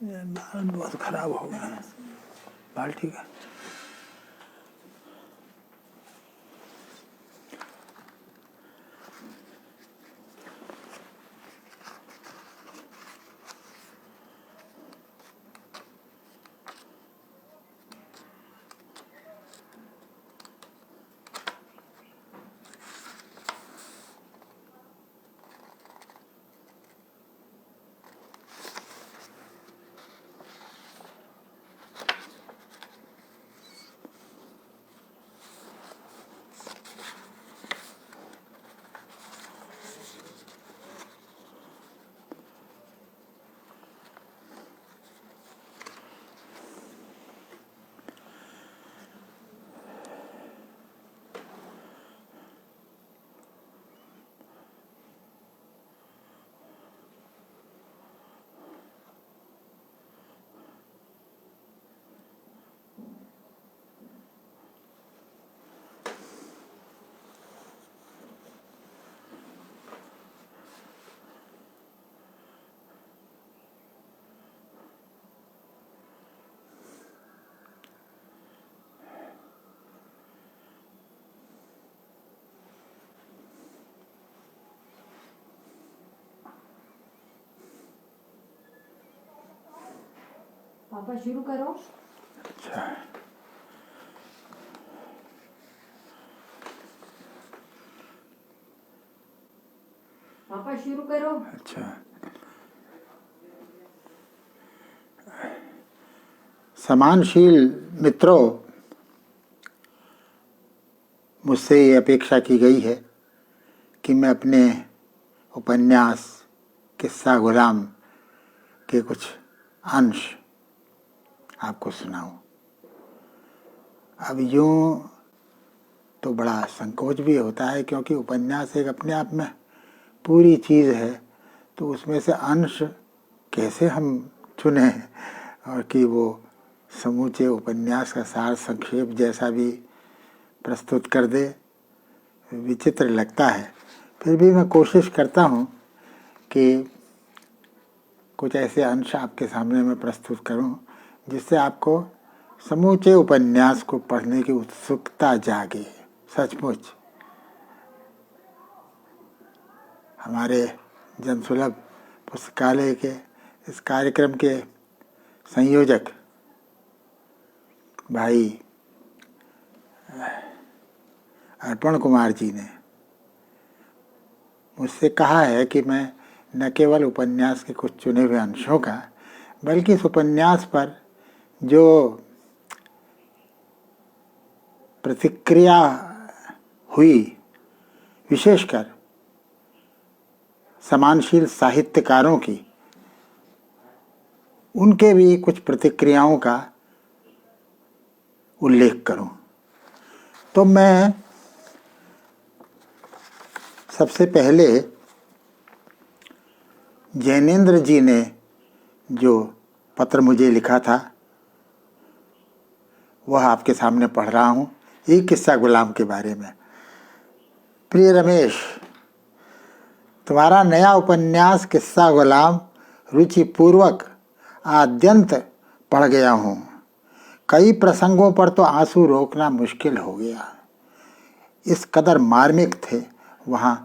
बाल बहुत खराब हो गए हैं। बाल ठीक है। पापा शुरू करो। अच्छा, पापा शुरू करो। अच्छा। सम्मानशील मित्रों, मुझसे ये अपेक्षा की गई है कि मैं अपने उपन्यास किस्सा गुलाम के कुछ अंश आपको सुनाऊं। अब यूं तो बड़ा संकोच भी होता है, क्योंकि उपन्यास एक अपने आप में पूरी चीज़ है, तो उसमें से अंश कैसे हम चुने और कि वो समूचे उपन्यास का सार संक्षेप जैसा भी प्रस्तुत कर दे, विचित्र लगता है। फिर भी मैं कोशिश करता हूँ कि कुछ ऐसे अंश आपके सामने मैं प्रस्तुत करूँ जिससे आपको समूचे उपन्यास को पढ़ने की उत्सुकता जागे। सचमुच हमारे जनसुलभ पुस्तकालय के इस कार्यक्रम के संयोजक भाई अर्पण कुमार जी ने मुझसे कहा है कि मैं न केवल उपन्यास के कुछ चुने हुए अंशों का, बल्कि इस उपन्यास पर जो प्रतिक्रिया हुई, विशेषकर सम्मानशील साहित्यकारों की, उनके भी कुछ प्रतिक्रियाओं का उल्लेख करूं। तो मैं सबसे पहले जैनेन्द्र जी ने जो पत्र मुझे लिखा था वह आपके सामने पढ़ रहा हूं, एक किस्सा गुलाम के बारे में। प्रिय रमेश, तुम्हारा नया उपन्यास किस्सा गुलाम रुचिपूर्वक आद्यंत पढ़ गया हूँ। कई प्रसंगों पर तो आंसू रोकना मुश्किल हो गया, इस कदर मार्मिक थे वहाँ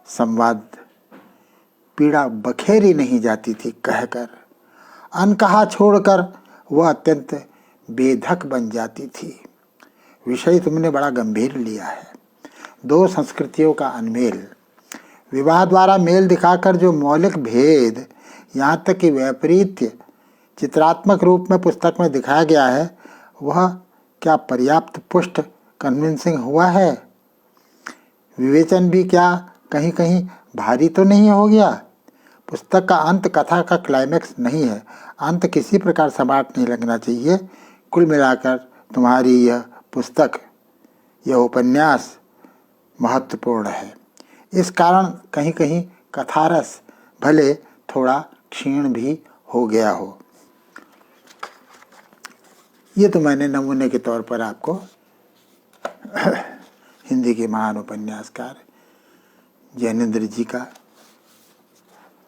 संवाद। पीड़ा बखेरी नहीं जाती थी कहकर, अनकहा छोड़कर वह अत्यंत बेधक बन जाती थी। विषय तुमने बड़ा गंभीर लिया है। दो संस्कृतियों का अनमेल, विवाह द्वारा मेल दिखाकर जो मौलिक भेद, यहाँ तक कि वैपरीत्य चित्रात्मक रूप में पुस्तक में दिखाया गया है, वह क्या पर्याप्त पुष्ट कन्विंसिंग हुआ है? विवेचन भी क्या कहीं कहीं भारी तो नहीं हो गया? पुस्तक का अंत कथा का क्लाइमेक्स नहीं है। अंत किसी प्रकार समाप्त नहीं लगना चाहिए। कुल मिलाकर तुम्हारी यह पुस्तक, यह उपन्यास महत्वपूर्ण है। इस कारण कहीं कहीं कथारस भले थोड़ा क्षीण भी हो गया हो। ये तो मैंने नमूने के तौर पर आपको हिंदी के महान उपन्यासकार जैनेन्द्र जी का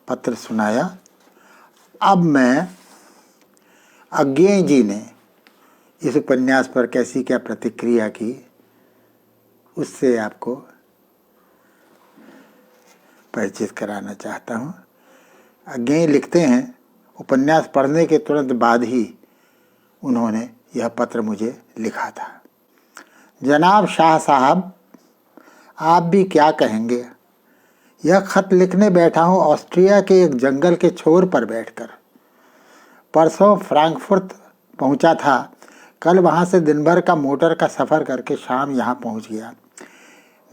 पत्र सुनाया। अब मैं अज्ञेय जी ने इस उपन्यास पर कैसी क्या प्रतिक्रिया की, उससे आपको परिचित कराना चाहता हूँ। अज्ञेय लिखते हैं, उपन्यास पढ़ने के तुरंत बाद ही उन्होंने यह पत्र मुझे लिखा था। जनाब शाह साहब, आप भी क्या कहेंगे। यह खत लिखने बैठा हूँ ऑस्ट्रिया के एक जंगल के छोर पर बैठकर। परसों फ्रैंकफर्ट पहुँचा था, कल वहाँ से दिन भर का मोटर का सफ़र करके शाम यहाँ पहुँच गया।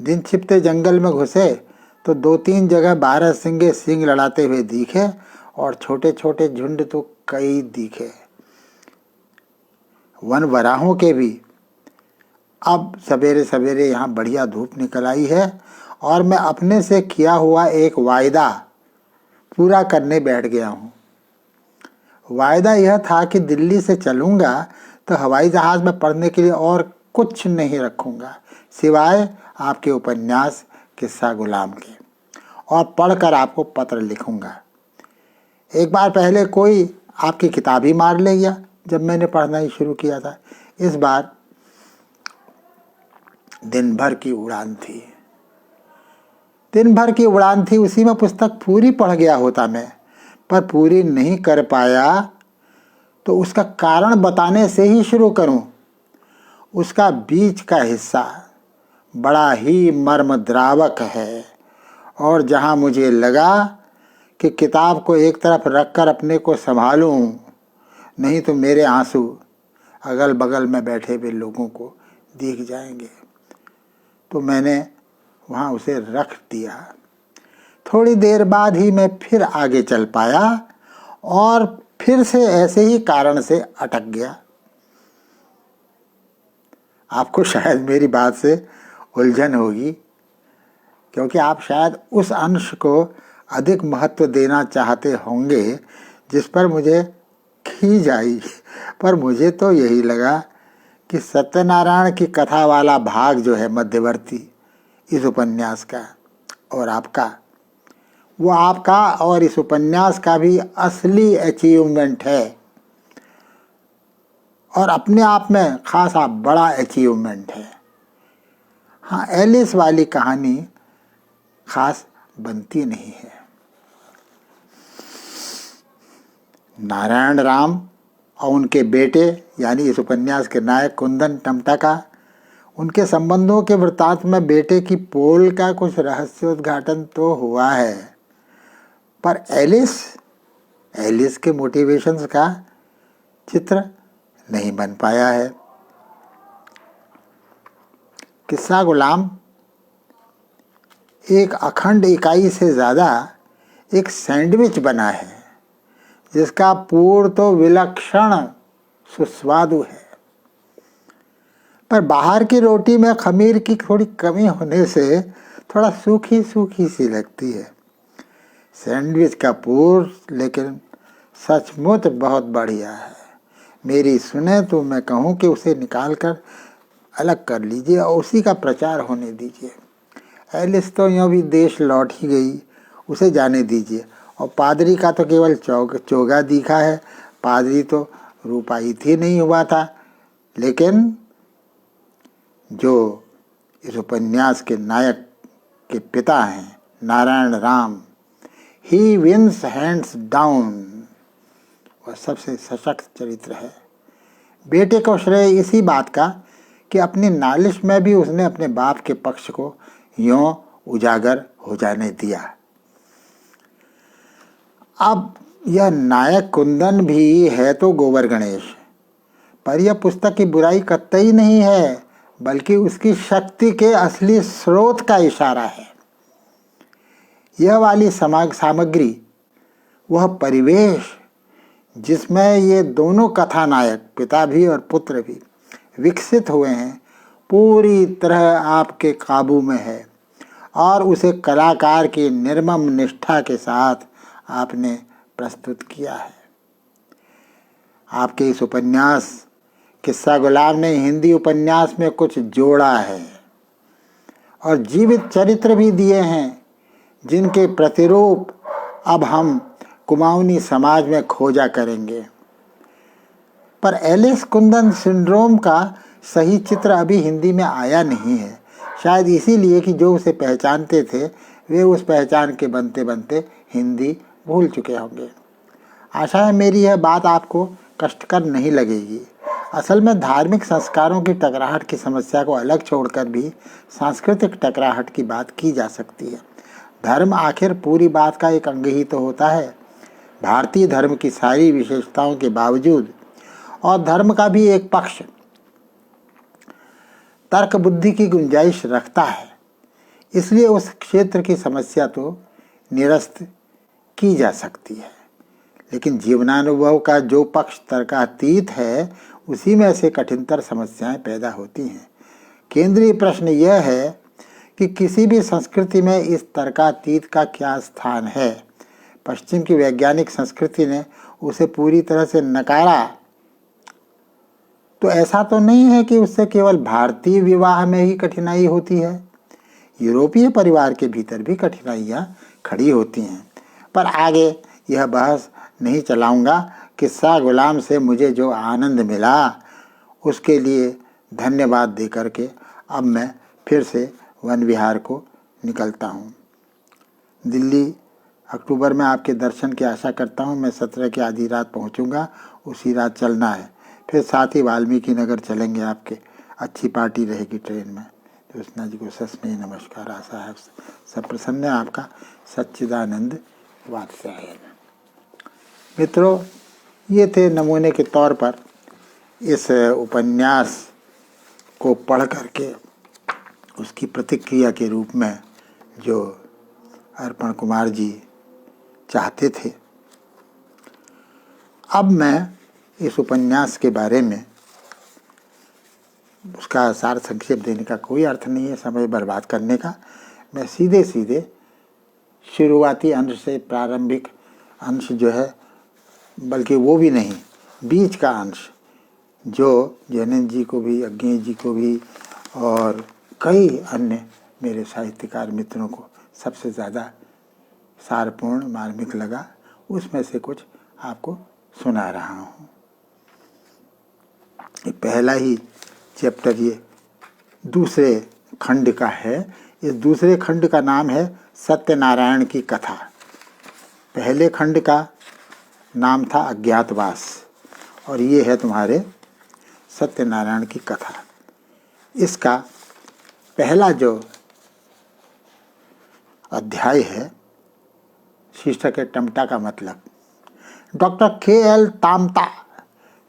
दिन छिपते जंगल में घुसे तो 2-3 जगह बारहसिंगे सींग लड़ाते हुए दिखे और छोटे छोटे झुंड तो कई दिखे, वन वराहों के भी। अब सवेरे सवेरे यहाँ बढ़िया धूप निकल आई है और मैं अपने से किया हुआ एक वायदा पूरा करने बैठ गया हूँ। वायदा यह था कि दिल्ली से चलूँगा तो हवाई जहाज़ में पढ़ने के लिए और कुछ नहीं रखूँगा सिवाय आपके उपन्यास किस्सा गुलाम के, और पढ़कर आपको पत्र लिखूँगा। एक बार पहले कोई आपकी किताब ही मार ले गया जब मैंने पढ़ना ही शुरू किया था। इस बार दिन भर की उड़ान थी, उसी में पुस्तक पूरी पढ़ गया होता मैं, पर पूरी नहीं कर पाया तो उसका कारण बताने से ही शुरू करूं। उसका बीच का हिस्सा बड़ा ही मर्मद्रावक है और जहां मुझे लगा कि किताब को एक तरफ रखकर अपने को संभालूं, नहीं तो मेरे आंसू अगल बगल में बैठे हुए लोगों को दिख जाएंगे, तो मैंने वहाँ उसे रख दिया। थोड़ी देर बाद ही मैं फिर आगे चल पाया और फिर से ऐसे ही कारण से अटक गया। आपको शायद मेरी बात से उलझन होगी, क्योंकि आप शायद उस अंश को अधिक महत्व देना चाहते होंगे जिस पर मुझे खींच आई, पर मुझे तो यही लगा कि सत्यनारायण की कथा वाला भाग जो है मध्यवर्ती इस उपन्यास का और आपका, वो आपका और इस उपन्यास का भी असली अचीवमेंट है और अपने आप में खासा बड़ा अचीवमेंट है। हाँ, एलिस वाली कहानी खास बनती नहीं है। नारायण राम और उनके बेटे यानी इस उपन्यास के नायक कुंदन टमटा का, उनके संबंधों के वृत्तांत में बेटे की पोल का कुछ रहस्योद्घाटन तो हुआ है, पर एलिस के मोटिवेशंस का चित्र नहीं बन पाया है। किस्सा गुलाम एक अखंड इकाई से ज़्यादा एक सैंडविच बना है जिसका पूर तो विलक्षण सुस्वादु है, पर बाहर की रोटी में खमीर की थोड़ी कमी होने से थोड़ा सूखी सूखी सी लगती है। सैंडविच का पूर लेकिन सचमुच बहुत बढ़िया है। मेरी सुने तो मैं कहूँ कि उसे निकाल कर अलग कर लीजिए और उसी का प्रचार होने दीजिए। एलिस तो यूँ भी देश लौट ही गई, उसे जाने दीजिए। और पादरी का तो केवल चोगा दिखा है, पादरी तो रूपायित ही नहीं हुआ था। लेकिन जो इस उपन्यास के नायक के पिता हैं Narayan Ram, he wins hands down, वह सबसे सशक्त चरित्र है। बेटे को श्रेय इसी बात का कि अपनी नालिश में भी उसने अपने बाप के पक्ष को यूं उजागर हो जाने दिया। अब यह नायक कुंदन भी है तो गोबर गणेश, पर यह पुस्तक की बुराई कतई नहीं है, बल्कि उसकी शक्ति के असली स्रोत का इशारा है। यह वाली सामग्री, वह परिवेश जिसमें ये दोनों कथानायक पिता भी और पुत्र भी विकसित हुए हैं, पूरी तरह आपके काबू में है और उसे कलाकार की निर्मम निष्ठा के साथ आपने प्रस्तुत किया है। आपके इस उपन्यास किस्सा गुलाम ने हिंदी उपन्यास में कुछ जोड़ा है और जीवित चरित्र भी दिए हैं जिनके प्रतिरूप अब हम कुमाऊनी समाज में खोजा करेंगे। पर एलिस कुंदन सिंड्रोम का सही चित्र अभी हिंदी में आया नहीं है, शायद इसीलिए कि जो उसे पहचानते थे वे उस पहचान के बनते बनते हिंदी भूल चुके होंगे। आशा है मेरी यह बात आपको कष्टकर नहीं लगेगी। असल में धार्मिक संस्कारों की टकराहट की समस्या को अलग छोड़कर भी सांस्कृतिक टकराहट की बात की जा सकती है। धर्म आखिर पूरी बात का एक अंग ही तो होता है। भारतीय धर्म की सारी विशेषताओं के बावजूद और धर्म का भी एक पक्ष तर्क बुद्धि की गुंजाइश रखता है, इसलिए उस क्षेत्र की समस्या तो निरस्त की जा सकती है। लेकिन जीवनानुभव का जो पक्ष तर्कातीत है उसी में से कठिनतर समस्याएं पैदा होती हैं। केंद्रीय प्रश्न यह है कि किसी भी संस्कृति में इस तर्कातीत का क्या स्थान है। पश्चिम की वैज्ञानिक संस्कृति ने उसे पूरी तरह से नकारा तो ऐसा तो नहीं है कि उससे केवल भारतीय विवाह में ही कठिनाई होती है। यूरोपीय परिवार के भीतर भी कठिनाइयाँ खड़ी होती हैं। पर आगे यह बहस नहीं चलाऊंगा। किस्सा गुलाम से मुझे जो आनंद मिला उसके लिए धन्यवाद दे करके अब मैं फिर से वन विहार को निकलता हूँ। दिल्ली अक्टूबर में आपके दर्शन की आशा करता हूँ। मैं 17 की आधी रात पहुँचूँगा, उसी रात चलना है। फिर साथ ही वाल्मीकि नगर चलेंगे। आपके अच्छी पार्टी रहेगी ट्रेन में। ज्योत्सना जी को सस्नेह नमस्कार। आशा है सब प्रसन्न है। आपका सच्चिदानंद वात्स्यायन। मित्रों, ये थे नमूने के तौर पर इस उपन्यास को पढ़ करके उसकी प्रतिक्रिया के रूप में जो अर्पण कुमार जी चाहते थे। अब मैं इस उपन्यास के बारे में उसका सार संक्षेप देने का कोई अर्थ नहीं है, समय बर्बाद करने का। मैं सीधे सीधे शुरुआती अंश से प्रारंभिक अंश जो है, बल्कि वो भी नहीं, बीच का अंश जो जैनन जी को भी, अज्ञेय जी को भी और कई अन्य मेरे साहित्यकार मित्रों को सबसे ज़्यादा सारपूर्ण मार्मिक लगा, उसमें से कुछ आपको सुना रहा हूँ। ये पहला ही चैप्टर ये दूसरे खंड का है। इस दूसरे खंड का नाम है सत्यनारायण की कथा। पहले खंड का नाम था अज्ञातवास और ये है तुम्हारे सत्यनारायण की कथा। इसका पहला जो अध्याय है शीर्षक है टमटा का मतलब। Doctor K.L. Tamta,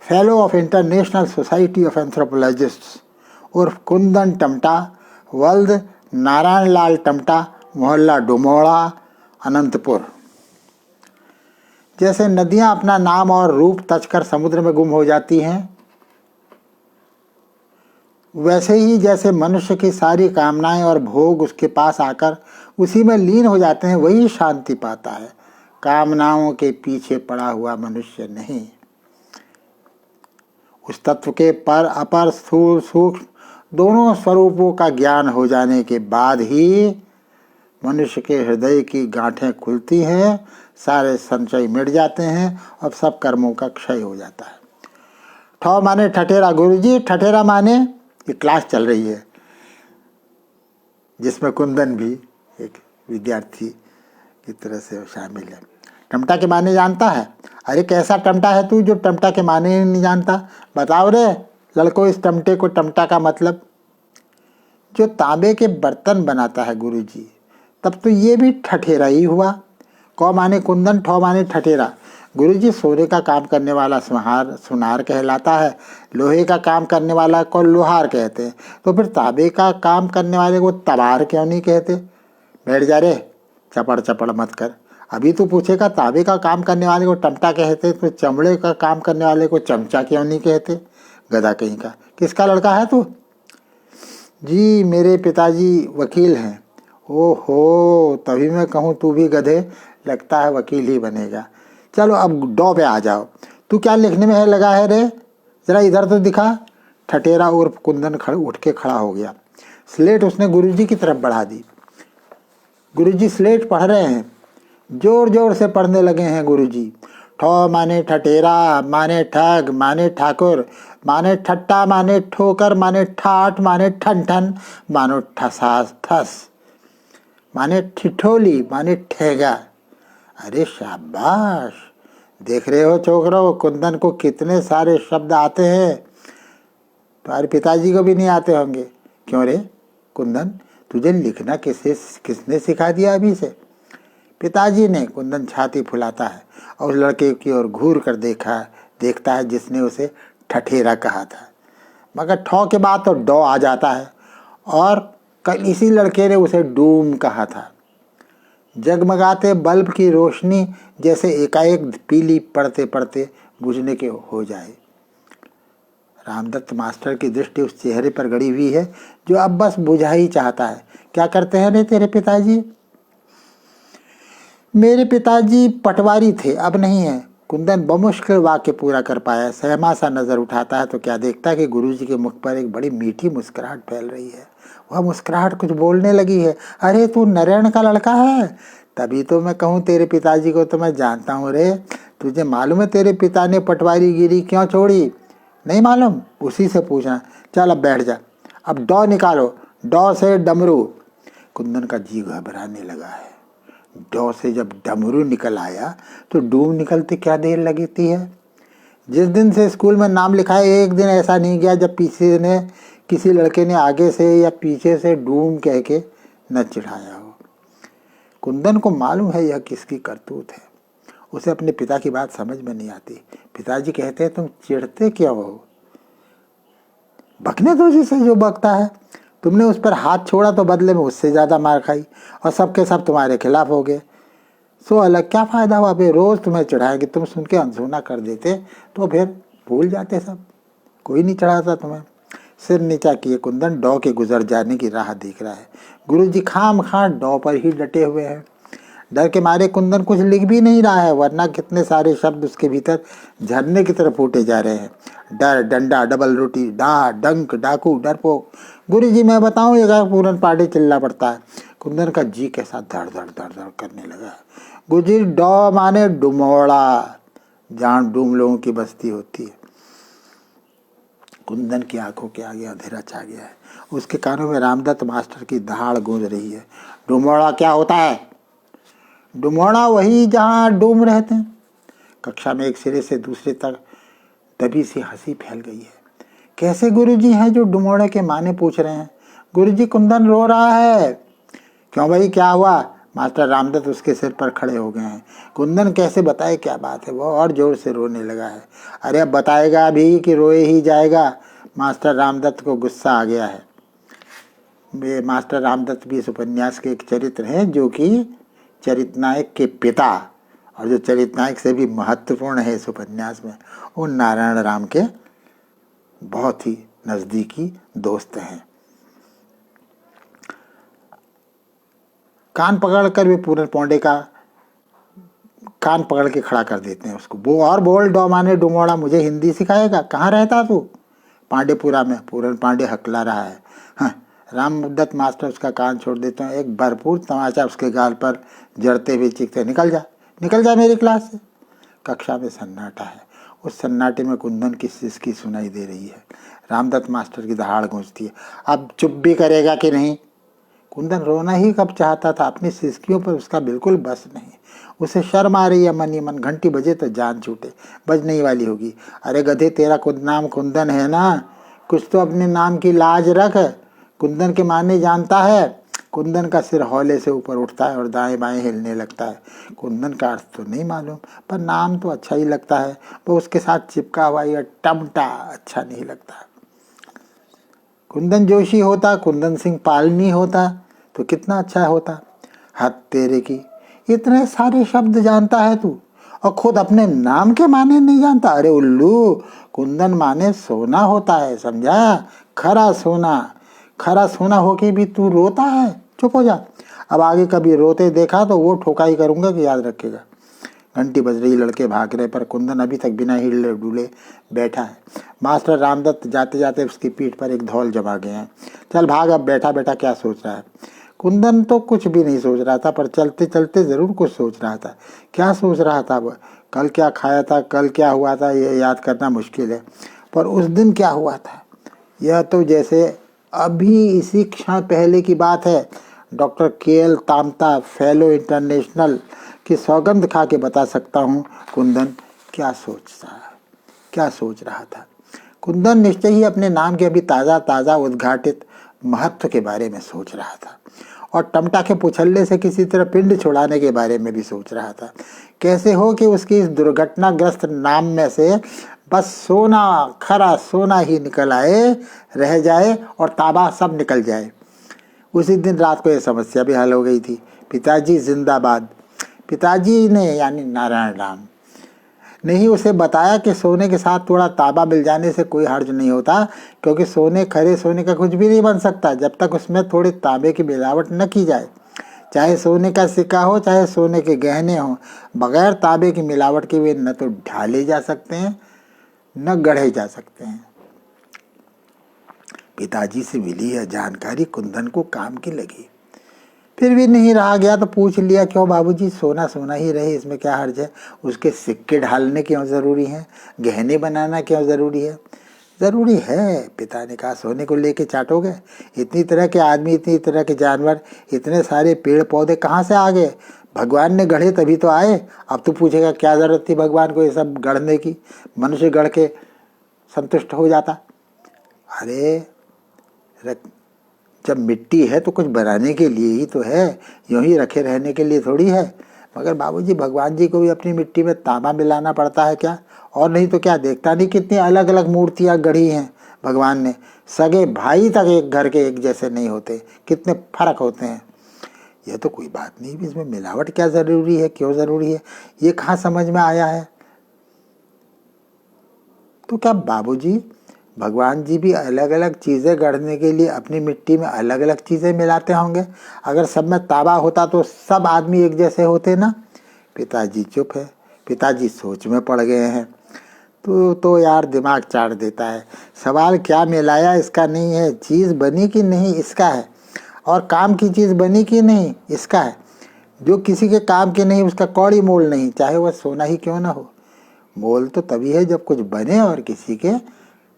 fellow of international society of anthropologists उर्फ कुंदन टमटा, वल्द नारायण लाल टमटा, मोहल्ला डुमोड़ा, अनंतपुर। जैसे नदियां अपना नाम और रूप तजकर समुद्र में गुम हो जाती हैं, वैसे ही जैसे मनुष्य की सारी कामनाएं और भोग उसके पास आकर उसी में लीन हो जाते हैं, वही शांति पाता है। कामनाओं के पीछे पड़ा हुआ मनुष्य नहीं। उस तत्व के पर अपर स्थूल सूक्ष्म दोनों स्वरूपों का ज्ञान हो जाने के बाद ही मनुष्य के हृदय की गांठें खुलती हैं, सारे संचय मिट जाते हैं और सब कर्मों का क्षय हो जाता है। ठौ माने ठठेरा। गुरुजी, ठठेरा माने ये क्लास चल रही है जिसमें कुंदन भी एक विद्यार्थी की तरह से शामिल है। टमटा के माने जानता है? अरे कैसा टमटा है तू जो टमटा के माने ही नहीं जानता? बताओ रे लड़को इस टमटे को। टमटा का मतलब जो तांबे के बर्तन बनाता है गुरुजी। तब तो ये भी ठठेरा ही हुआ। कौ माने कुंदन, ठौ माने ठठेरा। गुरुजी, सोने का काम करने वाला सुनार कहलाता है, लोहे का काम करने वाला को लोहार कहते हैं, तो फिर तांबे का काम करने वाले को तबार क्यों नहीं कहते? बैठ जा रे, चपड़ चपड़ मत कर। अभी तो पूछेगा तांबे का काम करने वाले को टमटा कहते, तो चमड़े का काम करने वाले को चमचा क्यों नहीं कहते? गधा कहीं का। किसका लड़का है तू? जी मेरे पिताजी वकील हैं। ओहो, तभी मैं कहूँ तू भी गधे, लगता है वकील ही बनेगा। चलो अब डॉ पे आ जाओ। तू क्या लिखने में है लगा है रे? जरा इधर तो दिखा। ठठेरा उर्फ कुंदन उठ के खड़ा हो गया। स्लेट उसने गुरुजी की तरफ बढ़ा दी। गुरुजी स्लेट पढ़ रहे हैं, जोर जोर से पढ़ने लगे हैं गुरुजी। ठौ माने ठठेरा, माने ठग, माने ठाकुर, माने ठट्टा, माने ठोकर, माने ठाठ, माने ठन ठन, मानो ठसास ठस, माने ठिठोली, माने ठेगा। अरे शाबाश, देख रहे हो छोकरो कुंदन को कितने सारे शब्द आते हैं। तुम्हारे पिताजी को भी नहीं आते होंगे। क्यों रे कुंदन, तुझे लिखना किसने सिखा दिया अभी से? पिताजी ने। कुंदन छाती फुलाता है और उस लड़के की ओर घूर कर देखता है जिसने उसे ठठेरा कहा था। मगर ठौ के बाद तो डॉ आ जाता है और कल इसी लड़के ने उसे डूम कहा था। जगमगाते बल्ब की रोशनी जैसे एकाएक पीली पड़ते पड़ते बुझने के हो जाए। रामदत्त मास्टर की दृष्टि उस चेहरे पर गड़ी हुई है जो अब बस बुझा ही चाहता है। क्या करते हैं रे तेरे पिताजी? मेरे पिताजी पटवारी थे, अब नहीं है। कुंदन बमुश्किल वाक्य पूरा कर पाया। सहमा सा नजर उठाता है तो क्या देखता है कि गुरुजी के मुख पर एक बड़ी मीठी मुस्कुराहट फैल रही है। वह मुस्कुराहट कुछ बोलने लगी है। अरे तू नारायण का लड़का है, तभी तो मैं कहूँ तेरे पिताजी को तो मैं जानता हूँ रे। तुझे मालूम है तेरे पिता ने पटवारी गिरी क्यों छोड़ी? नहीं मालूम? उसी से पूछना। चल अब बैठ जा, अब डॉ निकालो। डॉ से डमरू। कुंदन का जी घबराने लगा है। डॉ से जब डमरू निकल आया तो डूम निकलते क्या देर लगती है। जिस दिन से स्कूल में नाम लिखा है एक दिन ऐसा नहीं गया जब किसी लड़के ने आगे से या पीछे से डूम कह के न चिढ़ाया हो। कुंदन को मालूम है यह किसकी करतूत है। उसे अपने पिता की बात समझ में नहीं आती। पिताजी कहते हैं तुम चिढ़ते क्यों हो? बकने दो जिसे जो बकता है। तुमने उस पर हाथ छोड़ा तो बदले में उससे ज़्यादा मार खाई और सबके सब तुम्हारे खिलाफ हो गए। सो अलग क्या फ़ायदा हुआ? फिर रोज़ तुम्हें चढ़ाएंगे, तुम सुन के अनसुना कर देते तो फिर भूल जाते सब, कोई नहीं चढ़ाता तुम्हें। सिर नीचा किए कुंदन डॉ के गुजर जाने की राह देख रहा है। गुरुजी खाम खां डॉ पर ही डटे हुए हैं। डर के मारे कुंदन कुछ लिख भी नहीं रहा है, वरना कितने सारे शब्द उसके भीतर झरने की तरफ फूटे जा रहे हैं। डर, डंडा, डबल रोटी, डा, डंक, डाकू, डरपोक। गुरुजी मैं बताऊं ये पूरन पार्टी चिल्ला पड़ता है। कुंदन का जी कैसा धड़ धड़ धड़ धड़ करने लगा है। गुरुजी डॉ माने डुमोड़ा, जहाँ डूम लोगों की बस्ती होती है। कुंदन की आंखों के आगे अंधेरा छा गया है। उसके कानों में रामदत्त मास्टर की दहाड़ गूंज रही है। डुमोड़ा क्या होता है? डुमोड़ा वही जहाँ डूम रहते हैं। कक्षा में एक सिरे से दूसरे तक दबी सी हंसी फैल गई है। कैसे गुरुजी हैं जो डुमोड़े के माने पूछ रहे हैं? गुरुजी कुंदन रो रहा है। क्यों भाई क्या हुआ? मास्टर रामदत्त उसके सिर पर खड़े हो गए हैं। कुंदन कैसे बताए क्या बात है? वो और जोर से रोने लगा है। अरे अब बताएगा भी कि रोए ही जाएगा? मास्टर रामदत्त को गुस्सा आ गया है। वे मास्टर रामदत्त भी इस उपन्यास के एक चरित्र हैं जो कि चरितनायक के पिता और जो चरितनायक से भी महत्वपूर्ण है इस उपन्यास में, वो नारायण राम के बहुत ही नज़दीकी दोस्त हैं। कान पकड़कर वे पूरन पांडे का कान पकड़ के खड़ा कर देते हैं उसको। वो और बोल डॉ माने डुमोड़ा, मुझे हिंदी सिखाएगा? कहाँ रहता तू? पांडेपुरा में। पूरन पांडे हकला रहा है। हाँ, रामदत्त मास्टर उसका कान छोड़ देते हैं। एक भरपूर तमाचा उसके गाल पर जड़ते हुए चीखते, निकल जा मेरी क्लास से। कक्षा में सन्नाटा है। उस सन्नाटे में कुंदन की सिसकी सुनाई दे रही है। रामदत्त मास्टर की दहाड़ गूंजती है। अब चुप भी करेगा कि नहीं? कुंदन रोना ही कब चाहता था, अपनी सिसकियों पर उसका बिल्कुल बस नहीं। उसे शर्म आ रही है मन ही मन। घंटी बजे तो जान छूटे, बजने ही वाली होगी। अरे गधे, तेरा नाम कुंदन है ना? कुछ तो अपने नाम की लाज रख। कुंदन के माने जानता है? कुंदन का सिर हौले से ऊपर उठता है और दाएं बाएं हिलने लगता है। कुंदन का अर्थ तो नहीं मालूम, पर नाम तो अच्छा ही लगता है। वो उसके साथ चिपका हुआ यह टमटा अच्छा नहीं लगता। कुंदन जोशी होता, कुंदन सिंह पालनी होता तो कितना अच्छा होता। हद तेरे की, इतने सारे शब्द जानता है तू और खुद अपने नाम के माने नहीं जानता। अरे उल्लू, कुंदन माने सोना होता है, समझा? खरा सोना। खरा सोना होके भी तू रोता है? चुप हो जा। अब आगे कभी रोते देखा तो वो ठोकाई करूंगा कि याद रखेगा। घंटी बज रही, लड़के भाग रहे, पर कुंदन अभी तक बिना हिले डुले बैठा है। मास्टर रामदत्त जाते जाते उसकी पीठ पर एक धौल जमा गए हैं। चल भाग, अब बैठा बैठा क्या सोच रहा है? कुंदन तो कुछ भी नहीं सोच रहा था, पर चलते चलते ज़रूर कुछ सोच रहा था। क्या सोच रहा था वह? कल क्या खाया था, कल क्या हुआ था, ये याद करना मुश्किल है, पर उस दिन क्या हुआ था यह तो जैसे अभी इसी क्षण पहले की बात है। Doctor KL. Tamta, fellow international की सौगंध खा के बता सकता हूँ कुंदन क्या सोच रहा था। कुंदन निश्चय ही अपने नाम के अभी ताज़ा ताज़ा उद्घाटित महत्व के बारे में सोच रहा था, और टमटा के पुछल्ले से किसी तरह पिंड छुड़ाने के बारे में भी सोच रहा था। कैसे हो कि उसकी इस दुर्घटनाग्रस्त नाम में से बस सोना, खरा सोना ही निकल आए, रह जाए और ताबा सब निकल जाए। उसी दिन रात को यह समस्या भी हल हो गई थी। पिताजी जिंदाबाद। पिताजी ने यानी नारायण राम ने ही उसे बताया कि सोने के साथ थोड़ा तांबा मिल जाने से कोई हर्ज नहीं होता, क्योंकि खरे सोने का कुछ भी नहीं बन सकता जब तक उसमें थोड़ी तांबे की मिलावट न की जाए। चाहे सोने का सिक्का हो, चाहे सोने के गहने हो, बगैर तांबे की मिलावट के वे न तो ढाले जा सकते हैं न गढ़े जा सकते हैं। पिताजी से मिली यह जानकारी कुंदन को काम की लगी। फिर भी नहीं रहा गया तो पूछ लिया, क्यों बाबूजी, सोना सोना ही रहे, इसमें क्या हर्ज है? उसके सिक्के ढालने क्यों ज़रूरी हैं? गहने बनाना क्यों ज़रूरी है? ज़रूरी है, पिता ने कहा। सोने को लेके चाटोगे? इतनी तरह के आदमी, इतनी तरह के जानवर, इतने सारे पेड़ पौधे कहाँ से आ गए? भगवान ने गढ़े तभी तो आए। अब तू पूछेगा क्या ज़रूरत थी भगवान को ये सब गढ़ने की? मनुष्य गढ़ के संतुष्ट हो जाता। अरे जब मिट्टी है तो कुछ बनाने के लिए ही तो है, यूं ही रखे रहने के लिए थोड़ी है। मगर बाबूजी, भगवान जी को भी अपनी मिट्टी में तांबा मिलाना पड़ता है क्या? और नहीं तो क्या, देखता नहीं कितनी अलग अलग मूर्तियाँ गढ़ी हैं भगवान ने। सगे भाई तक एक घर के एक जैसे नहीं होते, कितने फर्क होते हैं। यह तो कोई बात नहीं, इसमें मिलावट क्या ज़रूरी है, क्यों ज़रूरी है, ये कहाँ समझ में आया है? तो क्या बाबूजी, भगवान जी भी अलग अलग चीज़ें गढ़ने के लिए अपनी मिट्टी में अलग अलग चीज़ें मिलाते होंगे? अगर सब में तांबा होता तो सब आदमी एक जैसे होते ना? पिताजी चुप है। पिताजी सोच में पड़ गए हैं। तो यार दिमाग चाट देता है। सवाल क्या मिलाया इसका नहीं है, चीज़ बनी कि नहीं इसका है, और काम की चीज़ बनी कि नहीं इसका है। जो किसी के काम की नहीं उसका कौड़ी मोल नहीं, चाहे वह सोना ही क्यों ना हो। मोल तो तभी है जब कुछ बने और किसी के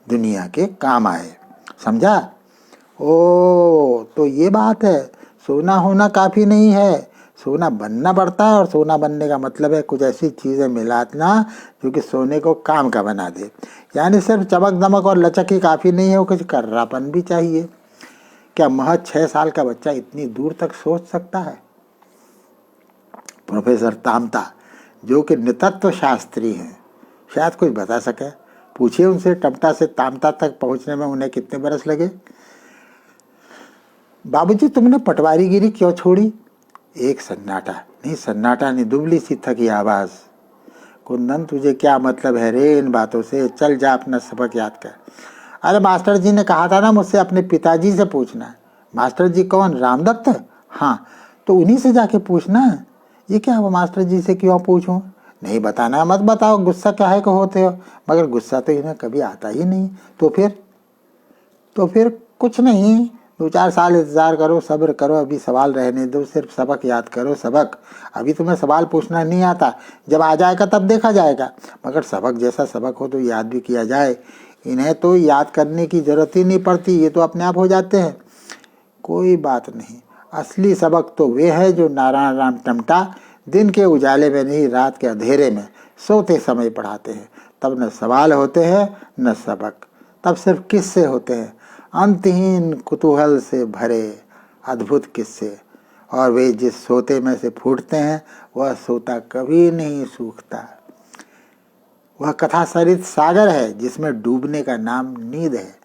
दुनिया के काम आए। समझा? ओ, तो ये बात है। सोना होना काफ़ी नहीं है, सोना बनना पड़ता है, और सोना बनने का मतलब है कुछ ऐसी चीज़ें मिलाना जो कि सोने को काम का बना दे। यानी सिर्फ चमक दमक और लचक ही काफ़ी नहीं है, वो कुछ कर्रापन भी चाहिए। क्या महज 6 साल का बच्चा इतनी दूर तक सोच सकता है? प्रोफेसर तामता, जो कि नितत्व शास्त्री हैं, शायद कुछ बता सके। पूछिए उनसे, टमटा से तामता तक पहुंचने में उन्हें कितने बरस लगे। बाबूजी, तुमने पटवारीगिरी क्यों छोड़ी? एक सन्नाटा। नहीं, सन्नाटा नहीं, दुबली सी थकी आवाज़। कुंदन, तुझे क्या मतलब है रे इन बातों से? चल जा अपना सबक याद कर। अरे मास्टर जी ने कहा था ना मुझसे अपने पिताजी से पूछना। मास्टर जी कौन, रामदत्त? हाँ, तो उन्हीं से जाके पूछना। ये क्या हुआ, मास्टर जी से क्यों पूछूं? नहीं बताना मत बताओ, गुस्सा क्या है को होते हो? मगर गुस्सा तो इन्हें कभी आता ही नहीं। तो फिर कुछ नहीं, 2-4 साल इंतज़ार करो, सब्र करो, अभी सवाल रहने दो, सिर्फ सबक याद करो। सबक? अभी तुम्हें सवाल पूछना नहीं आता, जब आ जाएगा तब देखा जाएगा। मगर सबक जैसा सबक हो तो याद भी किया जाए। इन्हें तो याद करने की ज़रूरत ही नहीं पड़ती, ये तो अपने आप हो जाते हैं। कोई बात नहीं, असली सबक तो वे है जो नारायण राम टमटा दिन के उजाले में नहीं, रात के अंधेरे में सोते समय पढ़ाते हैं। तब न सवाल होते हैं न सबक, तब सिर्फ किस्से होते हैं, अंतहीन कुतूहल से भरे अद्भुत किस्से। और वे जिस सोते में से फूटते हैं वह सोता कभी नहीं सूखता। वह कथा सरित सागर है जिसमें डूबने का नाम नींद है,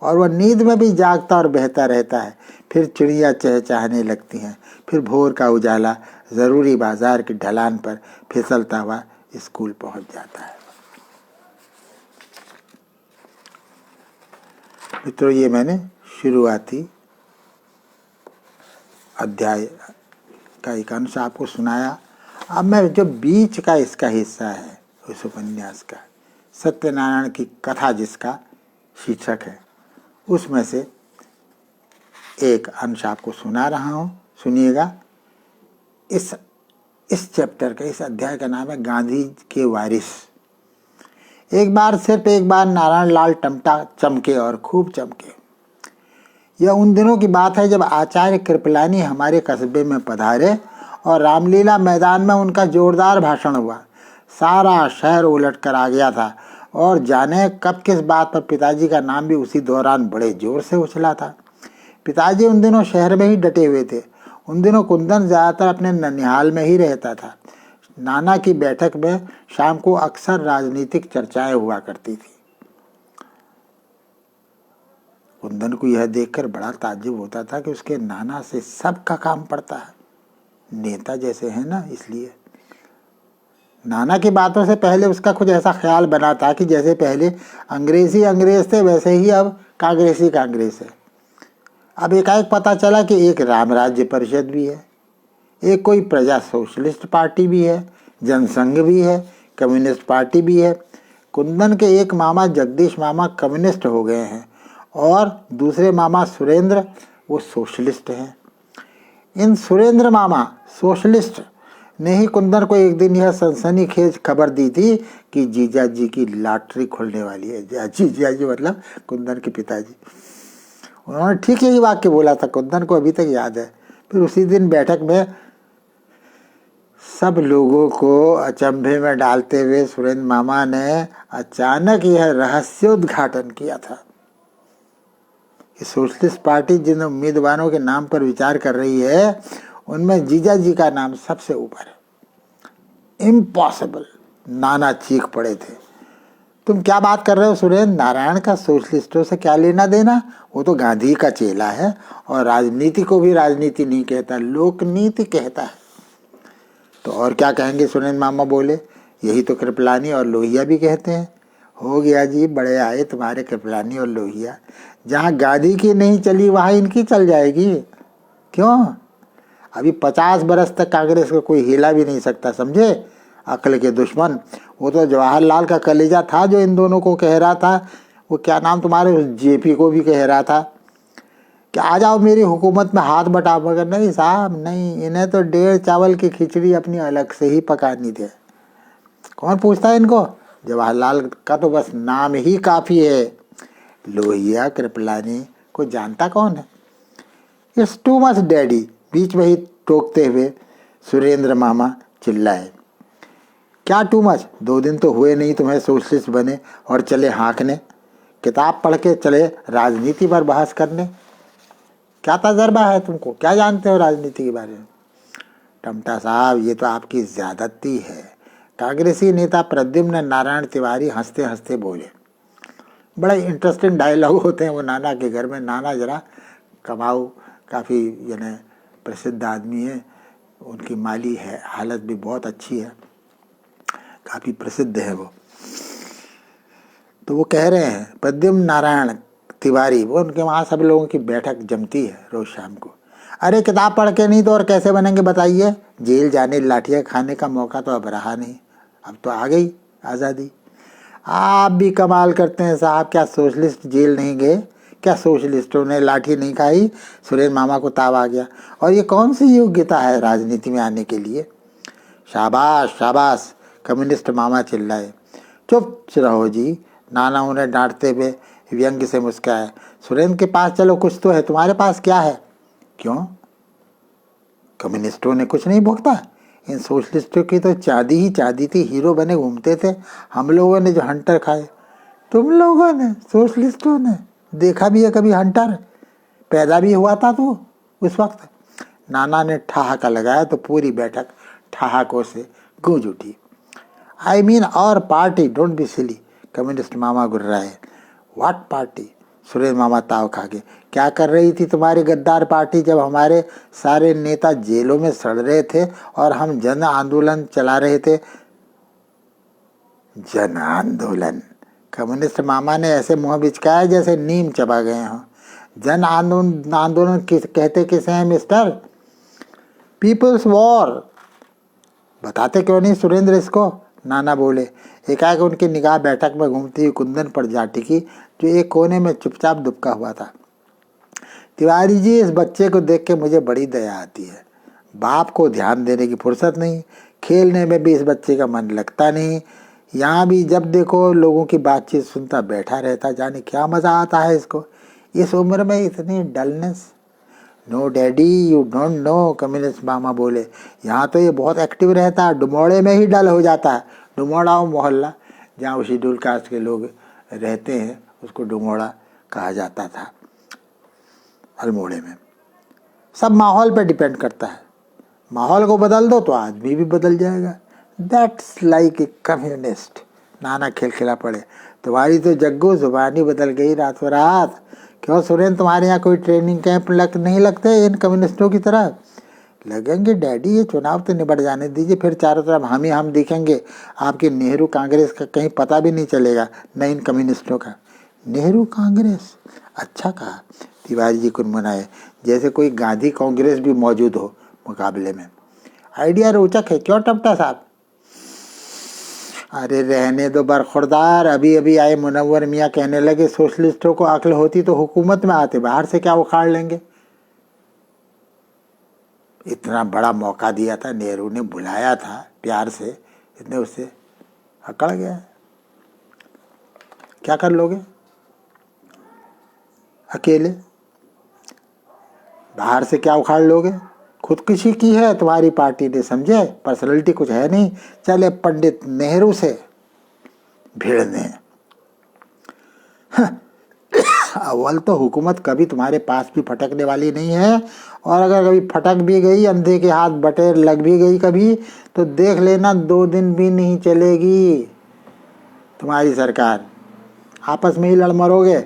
और वह नींद में भी जागता और बहता रहता है। फिर चिड़िया चहचहाने लगती हैं, फिर भोर का उजाला ज़रूरी बाजार की ढलान पर फिसलता हुआ स्कूल पहुंच जाता है। मित्रों, ये मैंने शुरुआती अध्याय का एक अंश आपको सुनाया। अब मैं जो बीच का इसका हिस्सा है उस उपन्यास का, सत्यनारायण की कथा जिसका शीर्षक है, उसमें से एक अंश आपको सुना रहा हूँ, सुनिएगा। इस चैप्टर का, इस अध्याय का नाम है गांधी के वारिस। एक बार नारायण लाल टमटा चमके और खूब चमके। यह उन दिनों की बात है जब आचार्य कृपलानी हमारे कस्बे में पधारे और रामलीला मैदान में उनका जोरदार भाषण हुआ। सारा शहर उलट कर आ गया था और जाने कब किस बात पर पिताजी का नाम भी उसी दौरान बड़े जोर से उछला था। पिताजी उन दिनों शहर में ही डटे हुए थे। उन दिनों कुंदन ज़्यादातर अपने ननिहाल में ही रहता था। नाना की बैठक में शाम को अक्सर राजनीतिक चर्चाएं हुआ करती थी। कुंदन को यह देखकर बड़ा ताज्जुब होता था कि उसके नाना से सबका काम पड़ता है, नेता जैसे है ना, इसलिए। नाना की बातों से पहले उसका कुछ ऐसा ख्याल बना था कि जैसे पहले अंग्रेजी अंग्रेज थे वैसे ही अब कांग्रेसी कांग्रेस है। अब एकाएक पता चला कि एक राम राज्य परिषद भी है, एक कोई प्रजा सोशलिस्ट पार्टी भी है, जनसंघ भी है, कम्युनिस्ट पार्टी भी है। कुंदन के एक मामा जगदीश मामा कम्युनिस्ट हो गए हैं और दूसरे मामा सुरेंद्र वो सोशलिस्ट हैं। इन सुरेंद्र मामा सोशलिस्ट ने ही कुंदन को एक दिन यह सनसनीखेज खबर दी थी कि जीजा जी की लॉटरी खुलने वाली है। जीजा जी मतलब कुंदन के पिताजी। उन्होंने ठीक यही वाक्य बोला था, कुंदन को अभी तक याद है। फिर उसी दिन बैठक में सब लोगों को अचंभे में डालते हुए सुरेंद्र मामा ने अचानक यह रहस्योद्घाटन किया था कि सोशलिस्ट पार्टी जिन उम्मीदवारों के नाम पर विचार कर रही है उनमें जीजा जी का नाम सबसे ऊपर है। इम्पॉसिबल। नाना चीख पड़े थे। तुम क्या बात कर रहे हो सुरेंद्र? नारायण का सोशलिस्टों से क्या लेना देना? वो तो गांधी का चेला है और राजनीति को भी राजनीति नहीं कहता, लोकनीति कहता है। तो और क्या कहेंगे? सुरेंद्र मामा बोले। यही तो कृपलानी और लोहिया भी कहते हैं। हो गया जी, बड़े आए तुम्हारे कृपलानी और लोहिया। जहाँ गांधी की नहीं चली वहाँ इनकी चल जाएगी। क्यों? अभी 50 बरस तक कांग्रेस को कोई हिला भी नहीं सकता, समझे? अक्ल के दुश्मन। वो तो जवाहरलाल का कलेजा था जो इन दोनों को कह रहा था, वो क्या नाम तुम्हारे, जेपी को भी कह रहा था कि आ जाओ मेरी हुकूमत में हाथ बटाओ। मगर नहीं साहब नहीं, इन्हें तो 1.5 चावल की खिचड़ी अपनी अलग से ही पकानी थी। कौन पूछता है इनको? जवाहरलाल का तो बस नाम ही काफ़ी है। लोहिया कृपलानी को जानता कौन है? It's too much daddy. बीच में ही टोकते हुए सुरेंद्र मामा चिल्लाए। क्या टू मच? 2 दिन तो हुए नहीं तुम्हें सोशलिस्ट बने और चले हाँकने, किताब पढ़ के चले राजनीति पर बहस करने। क्या तजर्बा है तुमको? क्या जानते हो राजनीति के बारे में? टमटा साहब ये तो आपकी ज़्यादती है। कांग्रेसी नेता प्रद्युम्न नारायण तिवारी हंसते हंसते बोले। बड़े इंटरेस्टिंग डायलॉग होते हैं वो नाना के घर में। नाना जरा कमाऊ, काफ़ी यानी प्रसिद्ध आदमी है, उनकी माली है हालत भी बहुत अच्छी है, काफ़ी प्रसिद्ध है वो। तो वो कह रहे हैं प्रद्युम्न नारायण तिवारी, वो उनके वहाँ सब लोगों की बैठक जमती है रोज़ शाम को। अरे किताब पढ़ के नहीं तो और कैसे बनेंगे बताइए? जेल जाने लाठियाँ खाने का मौका तो अब रहा नहीं, अब तो आ गई आज़ादी। आप भी कमाल करते हैं साहब, क्या सोशलिस्ट जेल नहीं गए? क्या सोशलिस्टों ने लाठी नहीं खाई? सुरेंद्र मामा को ताव आ गया। और ये कौन सी योग्यता है राजनीति में आने के लिए? शाबाश शाबाश, कम्युनिस्ट मामा चिल्लाए। चुप रहो जी, नाना उन्हें डांटते हुए व्यंग्य से मुस्कुराए। सुरेंद्र के पास चलो, कुछ तो है, तुम्हारे पास क्या है? क्यों? कम्युनिस्टों ने कुछ नहीं भोगता? इन सोशलिस्टों की तो चांदी ही चांदी थी, हीरो बने घूमते थे। हम लोगों ने जो हंटर खाए, तुम लोगों ने, सोशलिस्टों ने देखा भी है कभी हंटर? पैदा भी हुआ था तो उस वक्त। नाना ने ठहाका लगाया तो पूरी बैठक ठहाकों से गूंज उठी। आई मीन और party, don't be silly, communist मामा गुर्राए। What party? सुरेंद्र मामा ताव खा गए। क्या कर रही थी तुम्हारी गद्दार पार्टी जब हमारे सारे नेता जेलों में सड़ रहे थे और हम जन आंदोलन चला रहे थे? जन आंदोलन? कम्युनिस्ट मामा ने ऐसे मुंह बिचकाया जैसे नीम चबा गए हों। जन आंदोलन कहते किसे हैं मिस्टर? Peoples war. बताते क्यों नहीं सुरेंद्र इसको? नाना बोले। एकाएक उनकी निगाह बैठक में घूमती हुई कुंदन पर जा टिकी जो एक कोने में चुपचाप दुबका हुआ था। तिवारी जी, इस बच्चे को देख के मुझे बड़ी दया आती है। बाप को ध्यान देने की फुर्सत नहीं, खेलने में भी इस बच्चे का मन लगता नहीं, यहाँ भी जब देखो लोगों की बातचीत सुनता बैठा रहता, जाने क्या मज़ा आता है इसको। इस उम्र में इतनी dullness. No daddy you don't know, communist मामा बोले। यहाँ तो ये बहुत एक्टिव रहता है, डुमोड़े में ही डल हो जाता है। डुमोड़ा वो मोहल्ला जहाँ वो शेड्यूल कास्ट के लोग रहते हैं, उसको डुमोड़ा कहा जाता था अल्मोड़े में। सब माहौल पे डिपेंड करता है, माहौल को बदल दो तो आदमी भी बदल जाएगा। That's like a communist. नाना खिलखिला पड़े, तुम्हारी तो जग्गू जुबानी बदल गई रातों रात। क्यों सुरेंद्र, तुम्हारे यहाँ कोई ट्रेनिंग कैंप नहीं लगते इन कम्युनिस्टों की तरह? लगेंगे डैडी, ये चुनाव तो निबट जाने दीजिए, फिर चारों तरफ हम दिखेंगे। आपकी नेहरू कांग्रेस का कहीं पता भी नहीं चलेगा, न इन कम्युनिस्टों का। नेहरू कांग्रेस, अच्छा कहा। तिवारी जी कुनमुनाए, जैसे कोई गांधी कांग्रेस भी मौजूद हो मुकाबले में। आइडिया रोचक है, क्यों टपटा साहब? अरे रहने दो बरखुरदार, अभी अभी आए मुनव्वर मियाँ कहने लगे सोशलिस्टों को अक्ल होती तो हुकूमत में आते, बाहर से क्या उखाड़ लेंगे। इतना बड़ा मौका दिया था, नेहरू ने बुलाया था प्यार से, इतने उससे अकड़ गया। क्या कर लोगे अकेले? बाहर से क्या उखाड़ लोगे? खुदकुशी की है तुम्हारी पार्टी ने, समझे? पर्सनैलिटी कुछ है नहीं, चले पंडित नेहरू से भिड़ने। अव्वल तो हुकूमत कभी तुम्हारे पास भी फटकने वाली नहीं है, और अगर कभी फटक भी गई, अंधे के हाथ बटेर लग भी गई कभी, तो देख लेना 2 दिन भी नहीं चलेगी तुम्हारी सरकार, आपस में ही लड़ मरोगे।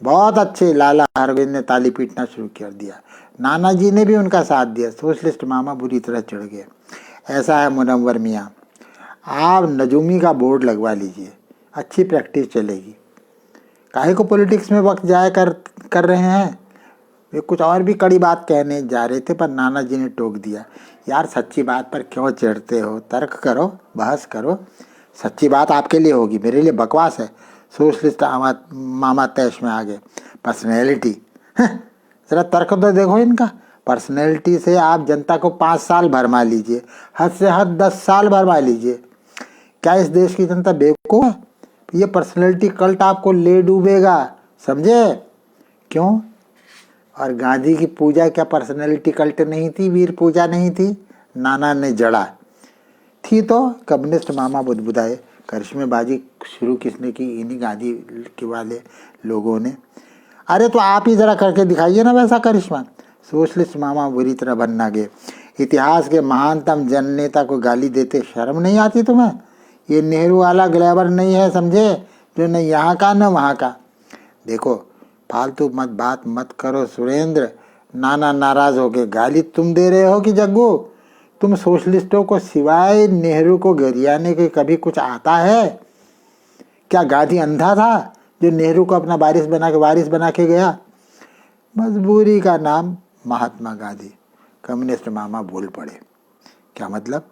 बहुत अच्छे, लाला हरगोविंद ने ताली पीटना शुरू कर दिया। नाना जी ने भी उनका साथ दिया। सोशलिस्ट मामा बुरी तरह चढ़ गए। ऐसा है मुनव्वर मियाँ, आप नजूमी का बोर्ड लगवा लीजिए, अच्छी प्रैक्टिस चलेगी। काहे को पॉलिटिक्स में वक्त जाया कर रहे हैं। वे कुछ और भी कड़ी बात कहने जा रहे थे, पर नाना जी ने टोक दिया। यार सच्ची बात पर क्यों चिढ़ते हो, तर्क करो, बहस करो। सच्ची बात आपके लिए होगी, मेरे लिए बकवास है। सोशलिस्ट मामा तैश में आ गए। पर्सनैलिटी, जरा तर्क तो देखो इनका। पर्सनैलिटी से आप जनता को 5 साल भरमा लीजिए, हद से हद 10 साल भरमा लीजिए। क्या इस देश की जनता बेवकूफ़ है? ये पर्सनैलिटी कल्ट आपको ले डूबेगा, समझे? क्यों? और गांधी की पूजा क्या पर्सनैलिटी कल्ट नहीं थी, वीर पूजा नहीं थी? नाना ने जड़ा थी तो कम्युनिस्ट मामा बुदबुदाए। करिश्मेबाजी शुरू किसने की? इन्हीं गांधी के वाले लोगों ने। अरे तो आप ही जरा करके दिखाइए ना वैसा करिश्मा। सोशलिस्ट मामा बुरी तरह बनना गए। इतिहास के महानतम जननेता को गाली देते शर्म नहीं आती तुम्हें? ये नेहरू वाला ग्लैबर नहीं है, समझे, जो न यहाँ का न वहाँ का। देखो फालतू बात मत करो सुरेंद्र। नाना नाराज हो गए। गाली तुम दे रहे हो कि जग्गू? तुम सोशलिस्टों को सिवाय नेहरू को गरियाने के कभी कुछ आता है क्या? गांधी अंधा था जो नेहरू को अपना वारिस बना के गया? मजबूरी का नाम महात्मा गांधी। कम्युनिस्ट मामा बोल पड़े। क्या मतलब?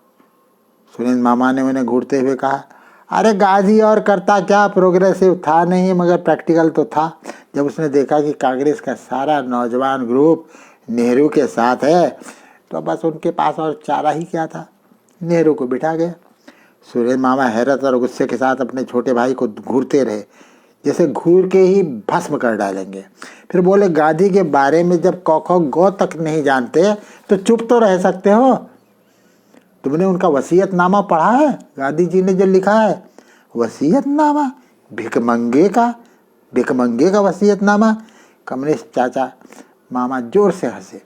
सुरेंद्र मामा ने उन्हें घूरते हुए कहा, अरे गांधी और करता क्या, प्रोग्रेसिव था नहीं मगर प्रैक्टिकल तो था। जब उसने देखा कि कांग्रेस का सारा नौजवान ग्रुप नेहरू के साथ है, तो बस उनके पास और चारा ही क्या था, नेहरू को बिठा गया। सुरेंद्र मामा हैरत और गुस्से के साथ अपने छोटे भाई को घूरते रहे, जैसे घूर के ही भस्म कर डालेंगे। फिर बोले, गांधी के बारे में जब कौखो गौ तक नहीं जानते तो चुप तो रह सकते हो। तुमने उनका वसीयतनामा पढ़ा है? गांधी जी ने जो लिखा है वसीयतनामा, भिकमंगे का वसीयतनामा। कम्युनिस्ट चाचा मामा जोर से हंसे।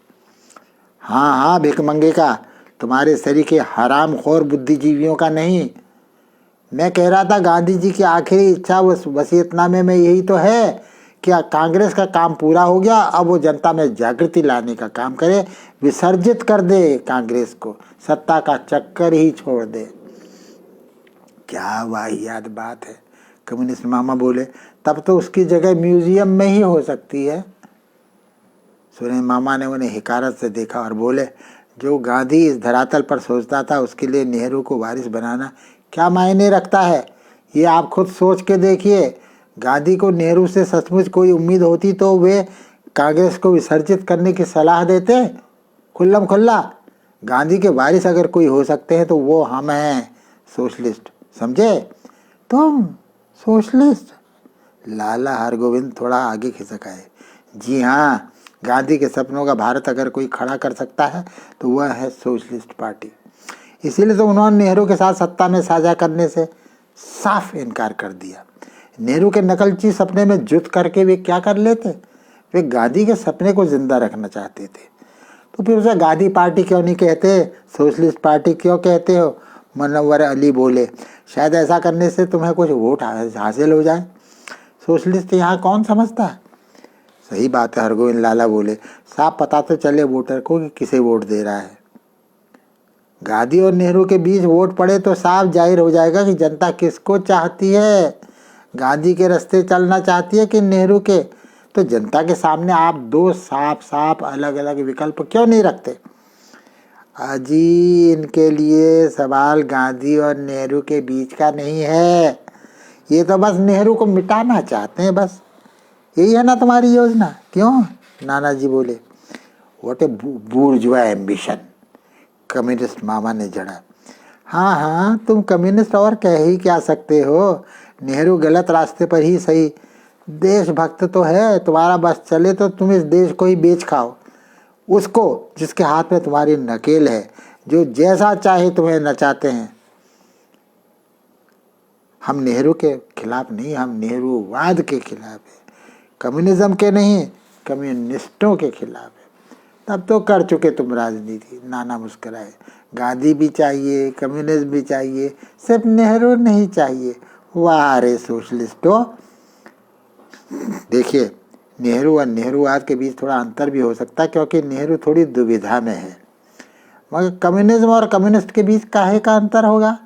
हाँ भिकमंगे का, तुम्हारे सरीखे हरामखोर बुद्धिजीवियों का नहीं। मैं कह रहा था गांधी जी की आखिरी इच्छा वसीयतनामे में यही तो है कि कांग्रेस का काम पूरा हो गया, अब वो जनता में जागृति लाने का काम करे, विसर्जित कर दे कांग्रेस को, सत्ता का चक्कर ही छोड़ दे। क्या वाहियात बात है। कम्युनिस्ट मामा बोले, तब तो उसकी जगह म्यूजियम में ही हो सकती है। सुरेंद्र मामा ने उन्हें हिकारत से देखा और बोले, जो गांधी इस धरातल पर सोचता था उसके लिए नेहरू को वारिस बनाना क्या मायने रखता है? ये आप खुद सोच के देखिए। गांधी को नेहरू से सचमुच कोई उम्मीद होती तो वे कांग्रेस को विसर्जित करने की सलाह देते हैं खुल्लम खुल्ला। गांधी के वारिस अगर कोई हो सकते हैं तो वो हम हैं, सोशलिस्ट, समझे तुम, सोशलिस्ट। लाला हरगोविंद थोड़ा आगे खिसक आए। जी हाँ, गांधी के सपनों का भारत अगर कोई खड़ा कर सकता है तो वह है सोशलिस्ट पार्टी। इसीलिए तो उन्होंने नेहरू के साथ सत्ता में साझा करने से साफ इनकार कर दिया। नेहरू के नकलची सपने में जुट करके वे क्या कर लेते, वे गांधी के सपने को जिंदा रखना चाहते थे। तो फिर उसे गांधी पार्टी क्यों नहीं कहते, सोशलिस्ट पार्टी क्यों कहते हो? मुनव्वर अली बोले, शायद ऐसा करने से तुम्हें कुछ वोट हासिल हो जाए। सोशलिस्ट यहाँ कौन समझता है? सही बात है, हरगोविंद लाला बोले, साफ पता तो चले वोटर को कि किसे वोट दे रहा है। गांधी और नेहरू के बीच वोट पड़े तो साफ जाहिर हो जाएगा कि जनता किसको चाहती है, गांधी के रास्ते चलना चाहती है कि नेहरू के। तो जनता के सामने आप दो साफ साफ अलग अलग विकल्प क्यों नहीं रखते? अजी, इनके लिए सवाल गांधी और नेहरू के बीच का नहीं है, ये तो बस नेहरू को मिटाना चाहते हैं, बस यही है ना तुम्हारी योजना? क्यों? नानाजी बोले, व्हाट ए बूर्जुआ एम्बिशन। कम्युनिस्ट मामा ने जड़ा। हाँ हाँ, तुम कम्युनिस्ट और कह ही क्या सकते हो? नेहरू गलत रास्ते पर ही सही, देशभक्त तो है, तुम्हारा बस चले तो तुम इस देश को ही बेच खाओ, उसको जिसके हाथ में तुम्हारी नकेल है, जो जैसा चाहे तुम्हें नचाते हैं। हम नेहरू के खिलाफ नहीं, हम नेहरूवाद के खिलाफ है, कम्युनिज्म के नहीं, कम्युनिस्टों के खिलाफ है। तब तो कर चुके तुम राजनीति। नाना मुस्कुराए। गांधी भी चाहिए, कम्युनिस्ट भी चाहिए, सिर्फ नेहरू नहीं चाहिए। वाह रे सोशलिस्टों। देखिए, नेहरू और नेहरूवाद के बीच थोड़ा अंतर भी हो सकता है, क्योंकि नेहरू थोड़ी दुविधा में है। मगर कम्युनिज्म और कम्युनिस्ट के बीच काहे का अंतर होगा?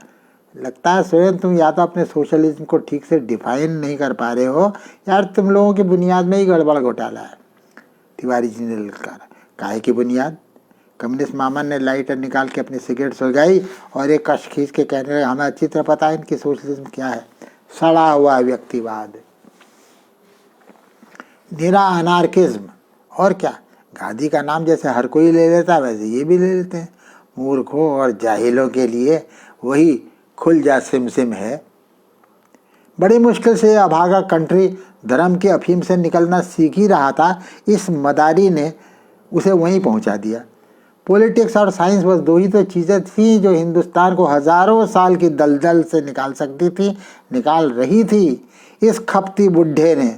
लगता है स्वयं तुम या तो अपने सोशलिज्म को ठीक से डिफाइन नहीं कर पा रहे हो, यार तुम लोगों की बुनियाद में ही गड़बड़ घोटाला है। तिवारी जी ने ललकारा। काहे की बुनियाद? कम्युनिस्ट मामा ने लाइटर निकाल के अपनी सिगरेट सुलगाई और एक कश खींच के कहने लगे, हमें अच्छी तरह पता है इनकी सोशलिज्म क्या है, सड़ा हुआ व्यक्तिवाद, निरा अनार्किज्म। और क्या, गांधी का नाम जैसे हर कोई ले लेता वैसे ये भी ले लेते हैं। मूर्खों और जाहिलों के लिए वही खुल जा सिम है। बड़ी मुश्किल से अभागा कंट्री धर्म के अफीम से निकलना सीख ही रहा था, इस मदारी ने उसे वहीं पहुंचा दिया। पॉलिटिक्स और साइंस बस दो ही तो चीज़ें थी जो हिंदुस्तान को हजारों साल की दलदल से निकाल सकती थी, निकाल रही थी। इस खपती बुढ़े ने,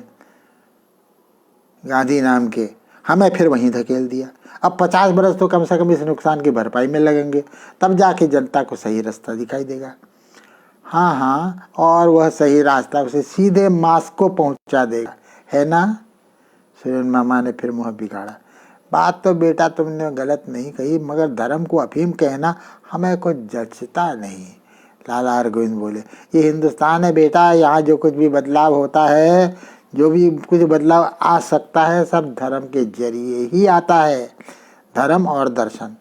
गांधी नाम के, हमें फिर वहीं धकेल दिया। अब 50 बरस तो कम से कम इस नुकसान की भरपाई में लगेंगे, तब जाके जनता को सही रास्ता दिखाई देगा। हाँ हाँ, और वह सही रास्ता उसे सीधे मास्को पहुंचा देगा, है ना? सुरेन मामा ने फिर मुँह बिगाड़ा। बात तो बेटा तुमने गलत नहीं कही, मगर धर्म को अफीम कहना हमें कुछ जचता नहीं। लाला हरगोविंद बोले, ये हिंदुस्तान है बेटा, यहाँ जो कुछ भी बदलाव होता है, जो भी कुछ बदलाव आ सकता है, सब धर्म के जरिए ही आता है, धर्म और दर्शन।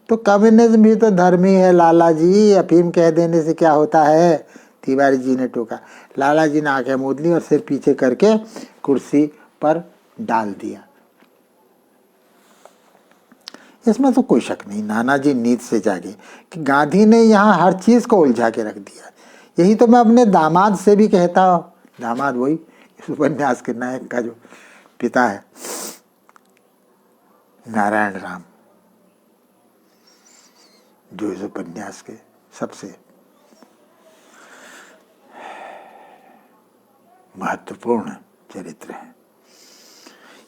तो कम्युनिज्म भी तो धर्म ही है लाला जी, अफीम कह देने से क्या होता है? तिवारी जी ने टोका। लाला जी ने आंखें मूंद ली और सिर पीछे करके कुर्सी पर डाल दिया। इसमें तो कोई शक नहीं, नाना जी नींद से जागे कि गांधी ने यहाँ हर चीज को उलझा के रख दिया। यही तो मैं अपने दामाद से भी कहता हूँ, दामाद वही इस उपन्यास के नायक का जो पिता है, नारायण राम, जो इस उपन्यास के सबसे महत्वपूर्ण चरित्र है।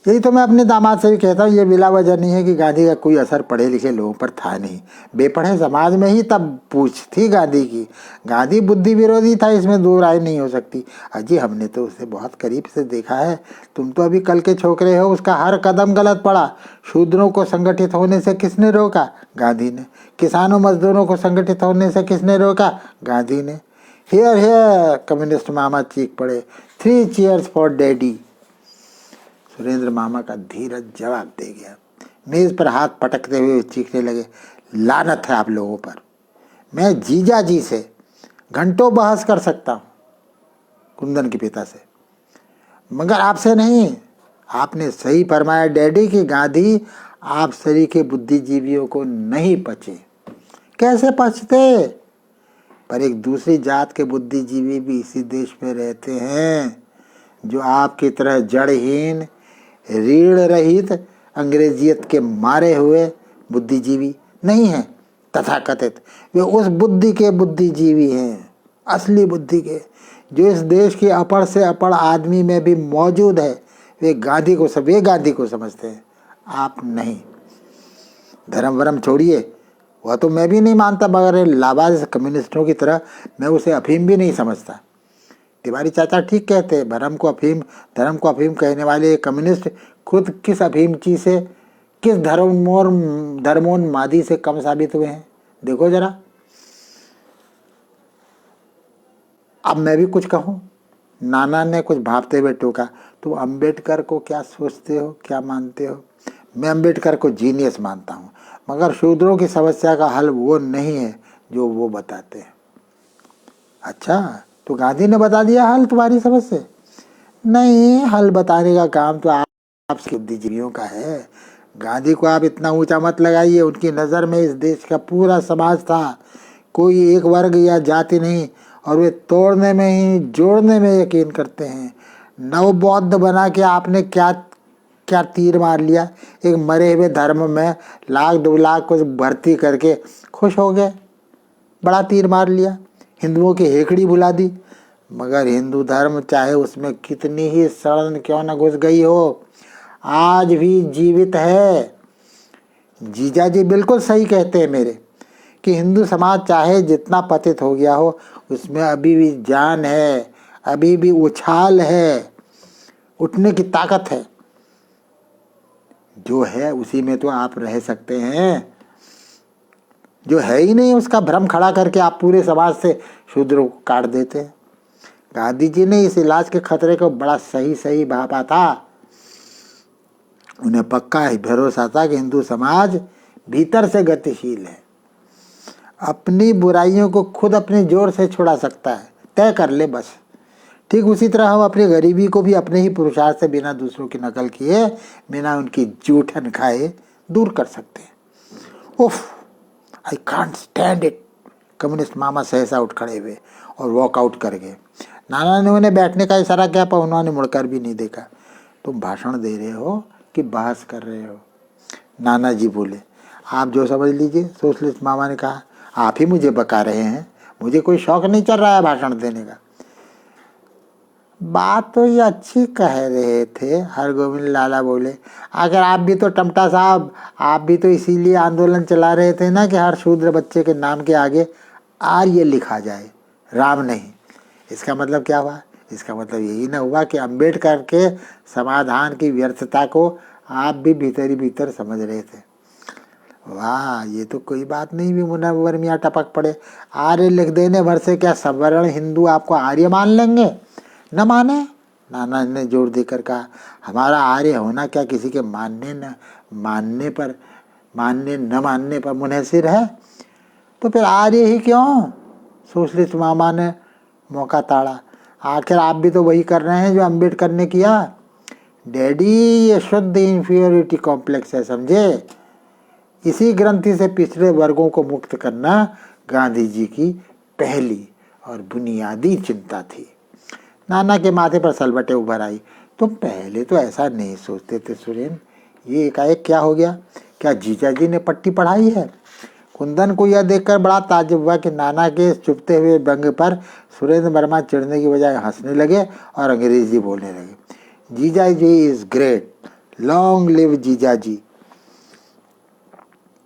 यही तो मैं अपने दामाद से भी कहता हूँ, ये बिला वजह नहीं है कि गांधी का कोई असर पढ़े लिखे लोगों पर था नहीं। बेपढ़े समाज में ही तब पूछ थी गांधी की। गांधी बुद्धि विरोधी था, इसमें दो राय नहीं हो सकती। अजी, हमने तो उसे बहुत करीब से देखा है। तुम तो अभी कल के छोकरे हो, उसका हर कदम गलत पड़ा। शूद्रों को संगठित होने से किसने रोका? गांधी ने। किसानों मजदूरों को संगठित होने से किसने रोका? गांधी ने। हियर हियर, कम्युनिस्ट मामा चीख पड़े। 3 चीयर्स फॉर डैडी। सुरेंद्र मामा का धीरज जवाब दे गया। मेज पर हाथ पटकते हुए चीखने लगे, लानत है आप लोगों पर। मैं जीजा जी से घंटों बहस कर सकता हूँ, कुंदन के पिता से, मगर आपसे नहीं। आपने सही फरमाया डैडी कि गांधी आप सरी के बुद्धिजीवियों को नहीं पचे। कैसे पचते? पर एक दूसरी जात के बुद्धिजीवी भी इसी देश में रहते हैं जो आपकी तरह जड़हीन, रीढ़ रहित, अंग्रेजियत के मारे हुए बुद्धिजीवी नहीं हैं तथाकथित। वे उस बुद्धि के बुद्धिजीवी हैं, असली बुद्धि के, जो इस देश के अपड़ से अपड़ आदमी में भी मौजूद है। वे गांधी को समझते हैं, आप नहीं। धर्म वरम छोड़िए, वह तो मैं भी नहीं मानता, मगर लावारिस कम्युनिस्टों की तरह मैं उसे अफीम भी नहीं समझता। तिवारी चाचा ठीक कहते हैं, धर्म को अफीम कहने वाले कम्युनिस्ट खुद किस अफीमची से, किस धर्मोन्मादी से कम साबित हुए हैं, देखो जरा। अब मैं भी कुछ कहूँ। नाना ने कुछ भापते हुए टोका, तुम अम्बेडकर को क्या सोचते हो, क्या मानते हो? मैं अम्बेडकर को जीनियस मानता हूँ, मगर शूद्रों की समस्या का हल वो नहीं है जो वो बताते हैं। अच्छा, तो गांधी ने बता दिया हल तुम्हारी समस्या? नहीं, हल बताने का काम तो आपके बुद्धिजीवियों का है। गांधी को आप इतना ऊंचा मत लगाइए। उनकी नज़र में इस देश का पूरा समाज था, कोई एक वर्ग या जाति नहीं, और वे तोड़ने में ही जोड़ने में यकीन करते हैं। नवबौद्ध बना के आपने क्या क्या तीर मार लिया? एक मरे हुए धर्म में लाख 2 लाख को भर्ती करके खुश हो गए, बड़ा तीर मार लिया, हिंदुओं की हेकड़ी भुला दी। मगर हिंदू धर्म चाहे उसमें कितनी ही सड़न क्यों न घुस गई हो, आज भी जीवित है। जीजा जी बिल्कुल सही कहते हैं मेरे कि हिंदू समाज चाहे जितना पतित हो गया हो, उसमें अभी भी जान है, अभी भी उछाल है, उठने की ताकत है। जो है उसी में तो आप रह सकते हैं, जो है ही नहीं उसका भ्रम खड़ा करके आप पूरे समाज से शूद्रों को काट देते हैं। गांधी जी ने इस इलाज के खतरे को बड़ा सही भापा था। उन्हें पक्का भरोसा था कि हिंदू समाज भीतर से गतिशील है, अपनी बुराइयों को खुद अपने जोर से छुड़ा सकता है, तय कर ले बस। ठीक उसी तरह हम अपनी गरीबी को भी अपने ही पुरुषार्थ से, बिना दूसरों की नकल किए, बिना उनकी जूठन खाए, दूर कर सकते हैं। उफ, I can't stand it. Communist मामा सहसा उठ खड़े हुए और वॉकआउट कर गए। नाना ने उन्हें बैठने का इशारा किया, पर उन्होंने मुड़कर भी नहीं देखा। तुम भाषण दे रहे हो कि बहस कर रहे हो? नाना जी बोले, आप जो समझ लीजिए। सोशलिस्ट मामा ने कहा, आप ही मुझे बका रहे हैं, मुझे कोई शौक नहीं चल रहा है भाषण देने का। बात तो ये अच्छी कह रहे थे, हरगोविंद लाला बोले। आखिर आप भी तो टमटा साहब, आप भी तो इसीलिए आंदोलन चला रहे थे ना कि हर शूद्र बच्चे के नाम के आगे आर्य लिखा जाए, राम नहीं। इसका मतलब क्या हुआ? इसका मतलब यही ना हुआ कि अम्बेडकर के समाधान की व्यर्थता को आप भी भीतर ही भीतर समझ रहे थे। वाह, ये तो कोई बात नहीं भी। मुनव्वर मियाँ टपक पड़े, आर्य लिख देने भर से क्या सवर्ण हिंदू आपको आर्य मान लेंगे? न माने। नाना ने जोर देकर कहा, हमारा आर्य होना क्या किसी के मानने न मानने पर मुनहसिर है? तो फिर आर्य ही क्यों? सोशलिस्ट मामा ने मौका ताड़ा, आखिर आप भी तो वही कर रहे हैं जो अम्बेडकर ने किया। डैडी, ये शुद्ध इंफीरियोरिटी कॉम्प्लेक्स है, समझे? इसी ग्रंथि से पिछड़े वर्गों को मुक्त करना गांधी जी की पहली और बुनियादी चिंता थी। नाना के माथे पर सलवटें उभर आई। तुम पहले तो ऐसा नहीं सोचते थे सुरेन, ये एकाएक क्या हो गया? क्या जीजा जी ने पट्टी पढ़ाई है? कुंदन को यह देखकर बड़ा ताज्जुब हुआ कि नाना के चुपते हुए व्यंग पर सुरेंद्र वर्मा चिढ़ने की बजाय हंसने लगे और अंग्रेजी बोलने लगे। जीजा जी इज ग्रेट, लॉन्ग लिव जीजा जी।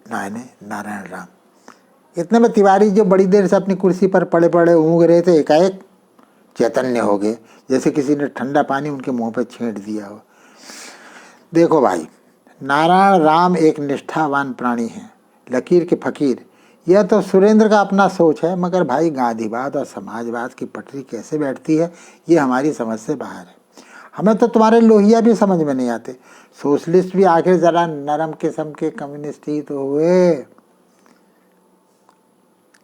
नारायण राम। इतने में तिवारी, जो बड़ी देर से अपनी कुर्सी पर पड़े पड़े ऊँग रहे थे, एकाएक चैतन्य हो गए, जैसे किसी ने ठंडा पानी उनके मुंह पर छींट दिया हो। देखो भाई, नारायण राम एक निष्ठावान प्राणी हैं, लकीर के फकीर। यह तो सुरेंद्र का अपना सोच है, मगर भाई गांधीवाद और समाजवाद की पटरी कैसे बैठती है, ये हमारी समझ से बाहर है। हमें तो तुम्हारे लोहिया भी समझ में नहीं आते। सोशलिस्ट भी आखिर जरा नरम किस्म के कम्युनिस्ट ही तो हुए।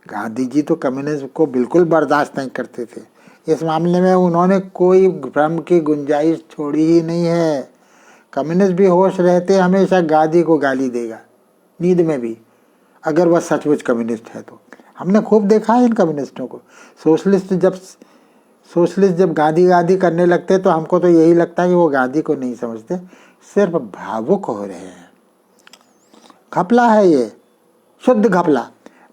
गांधी जी तो कम्युनिज्म को बिल्कुल बर्दाश्त नहीं करते थे। इस मामले में उन्होंने कोई भ्रम की गुंजाइश छोड़ी ही नहीं है। कम्युनिस्ट भी होश रहते हमेशा गांधी को गाली देगा, नींद में भी, अगर वह सचमुच कम्युनिस्ट है तो। हमने खूब देखा है इन कम्युनिस्टों को। सोशलिस्ट जब गांधी गांधी करने लगते तो हमको तो यही लगता है कि वो गांधी को नहीं समझते, सिर्फ भावुक हो रहे हैं। घपला है ये, शुद्ध घपला।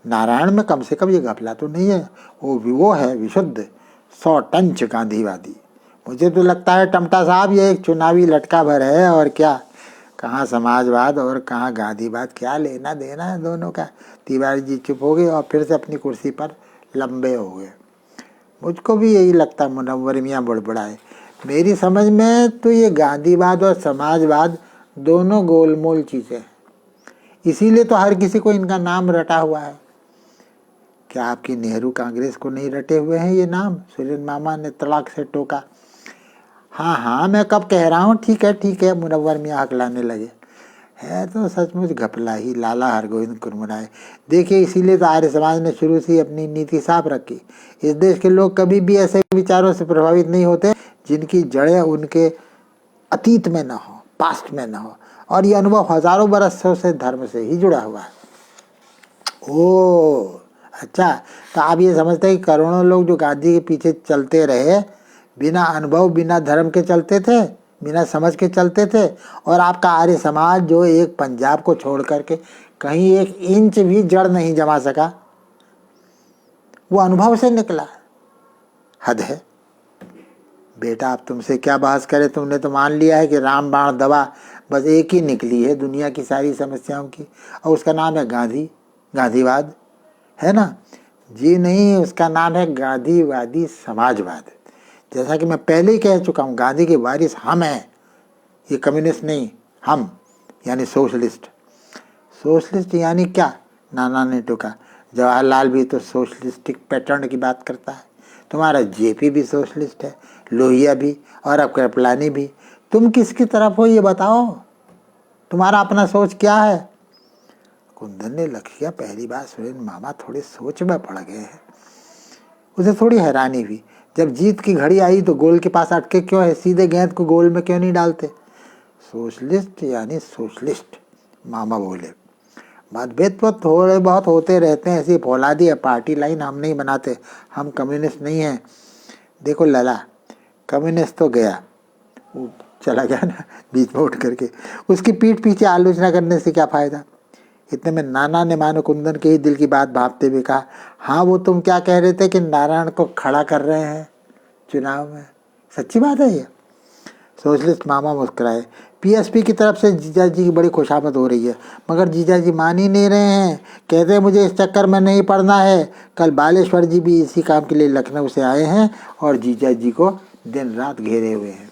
नारायण में कम से कम ये घपला तो नहीं है, वो है विशुद्ध 100 टंच गांधीवादी। मुझे तो लगता है टमटा साहब ये एक चुनावी लटका भर है, और क्या, कहाँ समाजवाद और कहाँ गांधीवाद, क्या लेना देना है दोनों का। तिवारी जी चुप हो गए और फिर से अपनी कुर्सी पर लंबे हो गए। मुझको भी यही लगता, मुनव्वर मियाँ बड़बड़ाए। मेरी समझ में तो ये गांधीवाद और समाजवाद दोनों गोलमोल चीज़ें हैं, इसीलिए तो हर किसी को इनका नाम रटा हुआ है। क्या आपकी नेहरू कांग्रेस को नहीं रटे हुए हैं ये नाम? सुरेंद्र मामा ने तड़ाक से टोका। हाँ हाँ, मैं कब कह रहा हूँ, ठीक है, मुनव्वर मियाँ हकलाने लगे। है तो सचमुच घपला ही, लाला हरगोविंद कुरमुराए। देखिए, इसीलिए तो आर्य समाज ने शुरू से अपनी नीति साफ रखी। इस देश के लोग कभी भी ऐसे विचारों से प्रभावित नहीं होते जिनकी जड़ें उनके अतीत में न हो, पास्ट में न हो, और ये अनुभव हजारों बरसों से धर्म से ही जुड़ा हुआ है। ओ अच्छा, तो आप ये समझते हैं कि करोड़ों लोग जो गांधी के पीछे चलते रहे बिना अनुभव, बिना धर्म के चलते थे, बिना समझ के चलते थे, और आपका आर्य समाज जो एक पंजाब को छोड़ करके कहीं 1 इंच भी जड़ नहीं जमा सका, वो अनुभव से निकला। हद है बेटा, आप तुमसे क्या बहस करें, तुमने तो मान लिया है कि राम बाण दवा बस एक ही निकली है दुनिया की सारी समस्याओं की, और उसका नाम है गांधीवाद, है ना जी? नहीं, उसका नाम है गांधीवादी समाजवाद। जैसा कि मैं पहले ही कह चुका हूँ, गांधी के वारिस हम हैं, ये कम्युनिस्ट नहीं, हम यानी सोशलिस्ट। सोशलिस्ट यानी क्या? नाना ने टोका। जवाहरलाल भी तो सोशलिस्टिक पैटर्न की बात करता है, तुम्हारा जेपी भी सोशलिस्ट है, लोहिया भी, और अब कृपलानी भी। तुम किसकी तरफ हो ये बताओ, तुम्हारा अपना सोच क्या है? कुंदन ने लखिया, पहली बार सुरेंद्र मामा थोड़े सोच में पड़ गए हैं। उसे थोड़ी हैरानी हुई, जब जीत की घड़ी आई तो गोल के पास अटके क्यों है, सीधे गेंद को गोल में क्यों नहीं डालते? सोशलिस्ट यानी सोशलिस्ट, मामा बोले। मतभेद तो थोड़े बहुत होते रहते हैं, ऐसी फौलादी है, पार्टी लाइन हम नहीं बनाते, हम कम्युनिस्ट नहीं हैं। देखो लला, कम्युनिस्ट तो गया, वो चला गया ना बीच में उठ करके, उसकी पीठ पीछे आलोचना करने से क्या फ़ायदा? इतने में नाना ने मानो कुंदन के ही दिल की बात भांपते हुए कहा, हाँ वो तुम क्या कह रहे थे कि नारायण को खड़ा कर रहे हैं चुनाव में, सच्ची बात है ये? सोशलिस्ट मामा मुस्कुराए। पीएसपी की तरफ से जीजा जी की बड़ी खुशामद हो रही है, मगर जीजा जी मान ही नहीं रहे हैं, कहते हैं मुझे इस चक्कर में नहीं पड़ना है। कल बालेश्वर जी भी इसी काम के लिए लखनऊ से आए हैं और जीजा जी को दिन रात घेरे हुए हैं।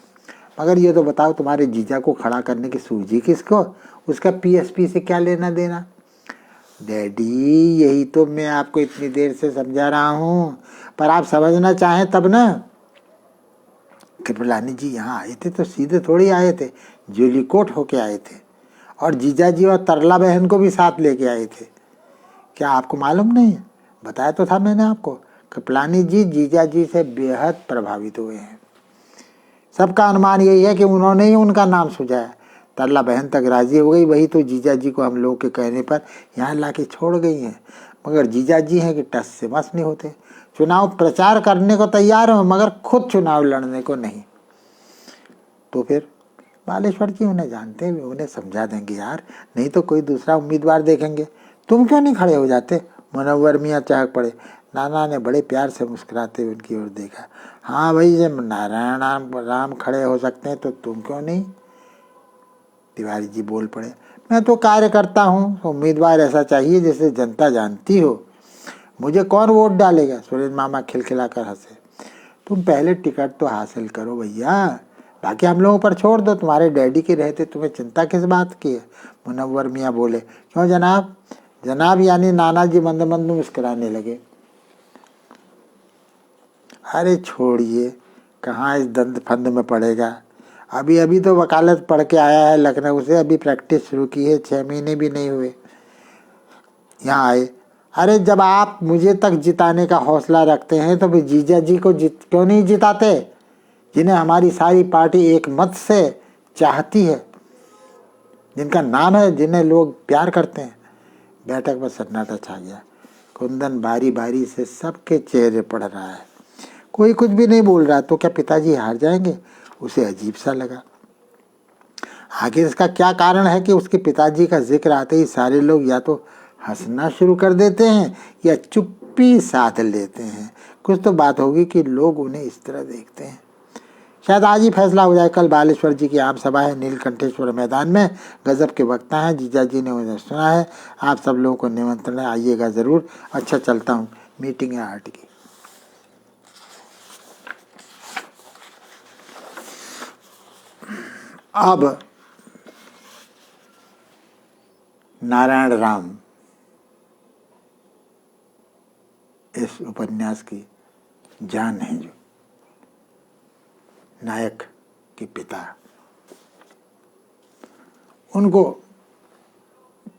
मगर ये तो बताओ, तुम्हारे जीजा को खड़ा करने की सूझी किसको? उसका पीएसपी से क्या लेना देना? डैडी, यही तो मैं आपको इतनी देर से समझा रहा हूँ, पर आप समझना चाहें तब ना। कृपलानी जी यहाँ आए थे तो सीधे थोड़ी आए थे, जूलीकोट होके आए थे, और जीजा जी और तरला बहन को भी साथ लेके आए थे। क्या आपको मालूम नहीं? बताया तो था मैंने आपको। कृपलानी जी जीजा जी से बेहद प्रभावित हुए हैं। सबका अनुमान यही है कि उन्होंने ही उनका नाम सुझाया। तरला बहन तक राजी हो गई, वही तो जीजा जी को हम लोगों के कहने पर यहाँ ला के छोड़ गई हैं। मगर जीजा जी हैं कि टस से मस नहीं होते, चुनाव प्रचार करने को तैयार हो मगर खुद चुनाव लड़ने को नहीं। तो फिर बालेश्वर जी उन्हें जानते हुए उन्हें समझा देंगे, यार नहीं तो कोई दूसरा उम्मीदवार देखेंगे, तुम क्यों नहीं खड़े हो जाते? मुनव्वर मियाँ चहक पड़े। नाना ने बड़े प्यार से मुस्कुराते हुए उनकी ओर देखा। हाँ भाई, जब नारायण राम खड़े हो सकते हैं तो तुम क्यों नहीं? तिवारी जी बोल पड़े। मैं तो कार्य करता हूँ, उम्मीदवार ऐसा चाहिए जिसे जनता जानती हो। मुझे कौन वोट डालेगा? सुरेंद्र मामा खिलखिलाकर हंसे। तुम पहले टिकट तो हासिल करो भैया, बाकी हम लोगों पर छोड़ दो। तुम्हारे डैडी के रहते तुम्हें चिंता किस बात की है? मुनव्वर मियाँ बोले। क्यों जनाब? जनाब यानी नाना जी मंद मंद मुस्कुराने लगे। अरे छोड़िए, कहाँ इस दंड फंद में पड़ेगा। अभी अभी तो वकालत पढ़ के आया है लखनऊ से, अभी प्रैक्टिस शुरू की है, 6 महीने भी नहीं हुए यहाँ आए। अरे जब आप मुझे तक जिताने का हौसला रखते हैं तो फिर जीजा जी को क्यों नहीं जिताते, जिन्हें हमारी सारी पार्टी एक मत से चाहती है? जिनका नाम है, जिन्हें लोग प्यार करते हैं। बैठक पर सन्नाटा छा गया। कुंदन बारी बारी से सबके चेहरे पढ़ रहा है। कोई कुछ भी नहीं बोल रहा। तो क्या पिताजी हार जाएंगे? उसे अजीब सा लगा। आखिर इसका क्या कारण है कि उसके पिताजी का जिक्र आते ही सारे लोग या तो हंसना शुरू कर देते हैं या चुप्पी साध लेते हैं। कुछ तो बात होगी कि लोग उन्हें इस तरह देखते हैं। शायद आज ही फैसला हो जाए। कल बालेश्वर जी की आम सभा है नीलकंठेश्वर मैदान में। गजब के वक्ता हैं, जीजा जी ने उन्हें सुना है। आप सब लोगों को निमंत्रण है, आइएगा ज़रूर। अच्छा चलता हूँ, मीटिंग है आर्ट की। अब नारायण राम इस उपन्यास की जान है, जो नायक के पिता, उनको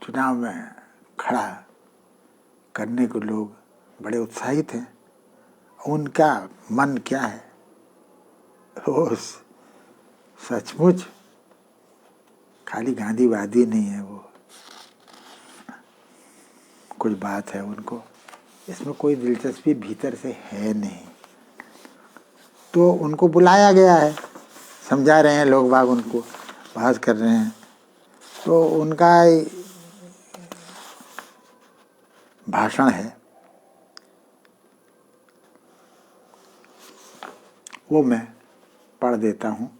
चुनाव में खड़ा करने को लोग बड़े उत्साहित हैं। उनका मन क्या है वो सचमुच खाली गांधीवादी नहीं है। वो कुछ बात है उनको, इसमें कोई दिलचस्पी भीतर से है नहीं। तो उनको बुलाया गया है, समझा रहे हैं लोग बाग, उनको बहस कर रहे हैं। तो उनका भाषण है, वो मैं पढ़ देता हूँ।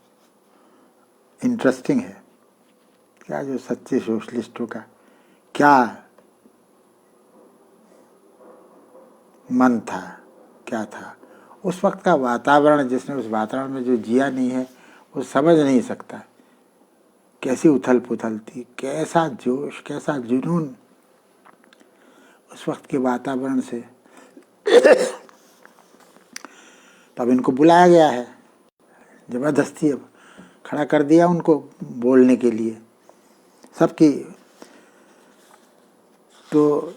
इंटरेस्टिंग है क्या, जो सच्चे सोशलिस्टों का क्या मन था, क्या था उस वक्त का वातावरण। जिसने उस वातावरण में जो जिया नहीं है वो समझ नहीं सकता। कैसी उथल पुथल थी, कैसा जोश, कैसा जुनून उस वक्त के वातावरण से। तब इनको बुलाया गया है, जबरदस्ती अब खड़ा कर दिया उनको बोलने के लिए सबकी। तो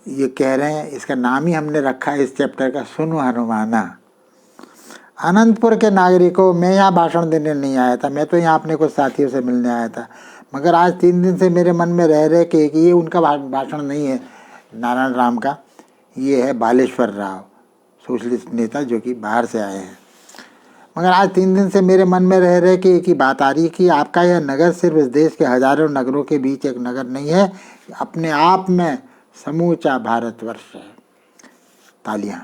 ये कह रहे हैं, इसका नाम ही हमने रखा है इस चैप्टर का, सुनो हनुमाना। अनंतपुर के नागरिकों, मैं यहाँ भाषण देने नहीं आया था, मैं तो यहाँ अपने कुछ साथियों से मिलने आया था। मगर आज 3 दिन से मेरे मन में रह रहे कि ये उनका भाषण नहीं है नारायण राम का, ये है बालेश्वर राव, सोशलिस्ट नेता जो कि बाहर से आए हैं। मगर आज 3 दिन से मेरे मन में रह रहे कि एक ही बात आ रही है कि आपका यह नगर सिर्फ इस देश के हजारों नगरों के बीच एक नगर नहीं है, अपने आप में समूचा भारतवर्ष है। तालियां।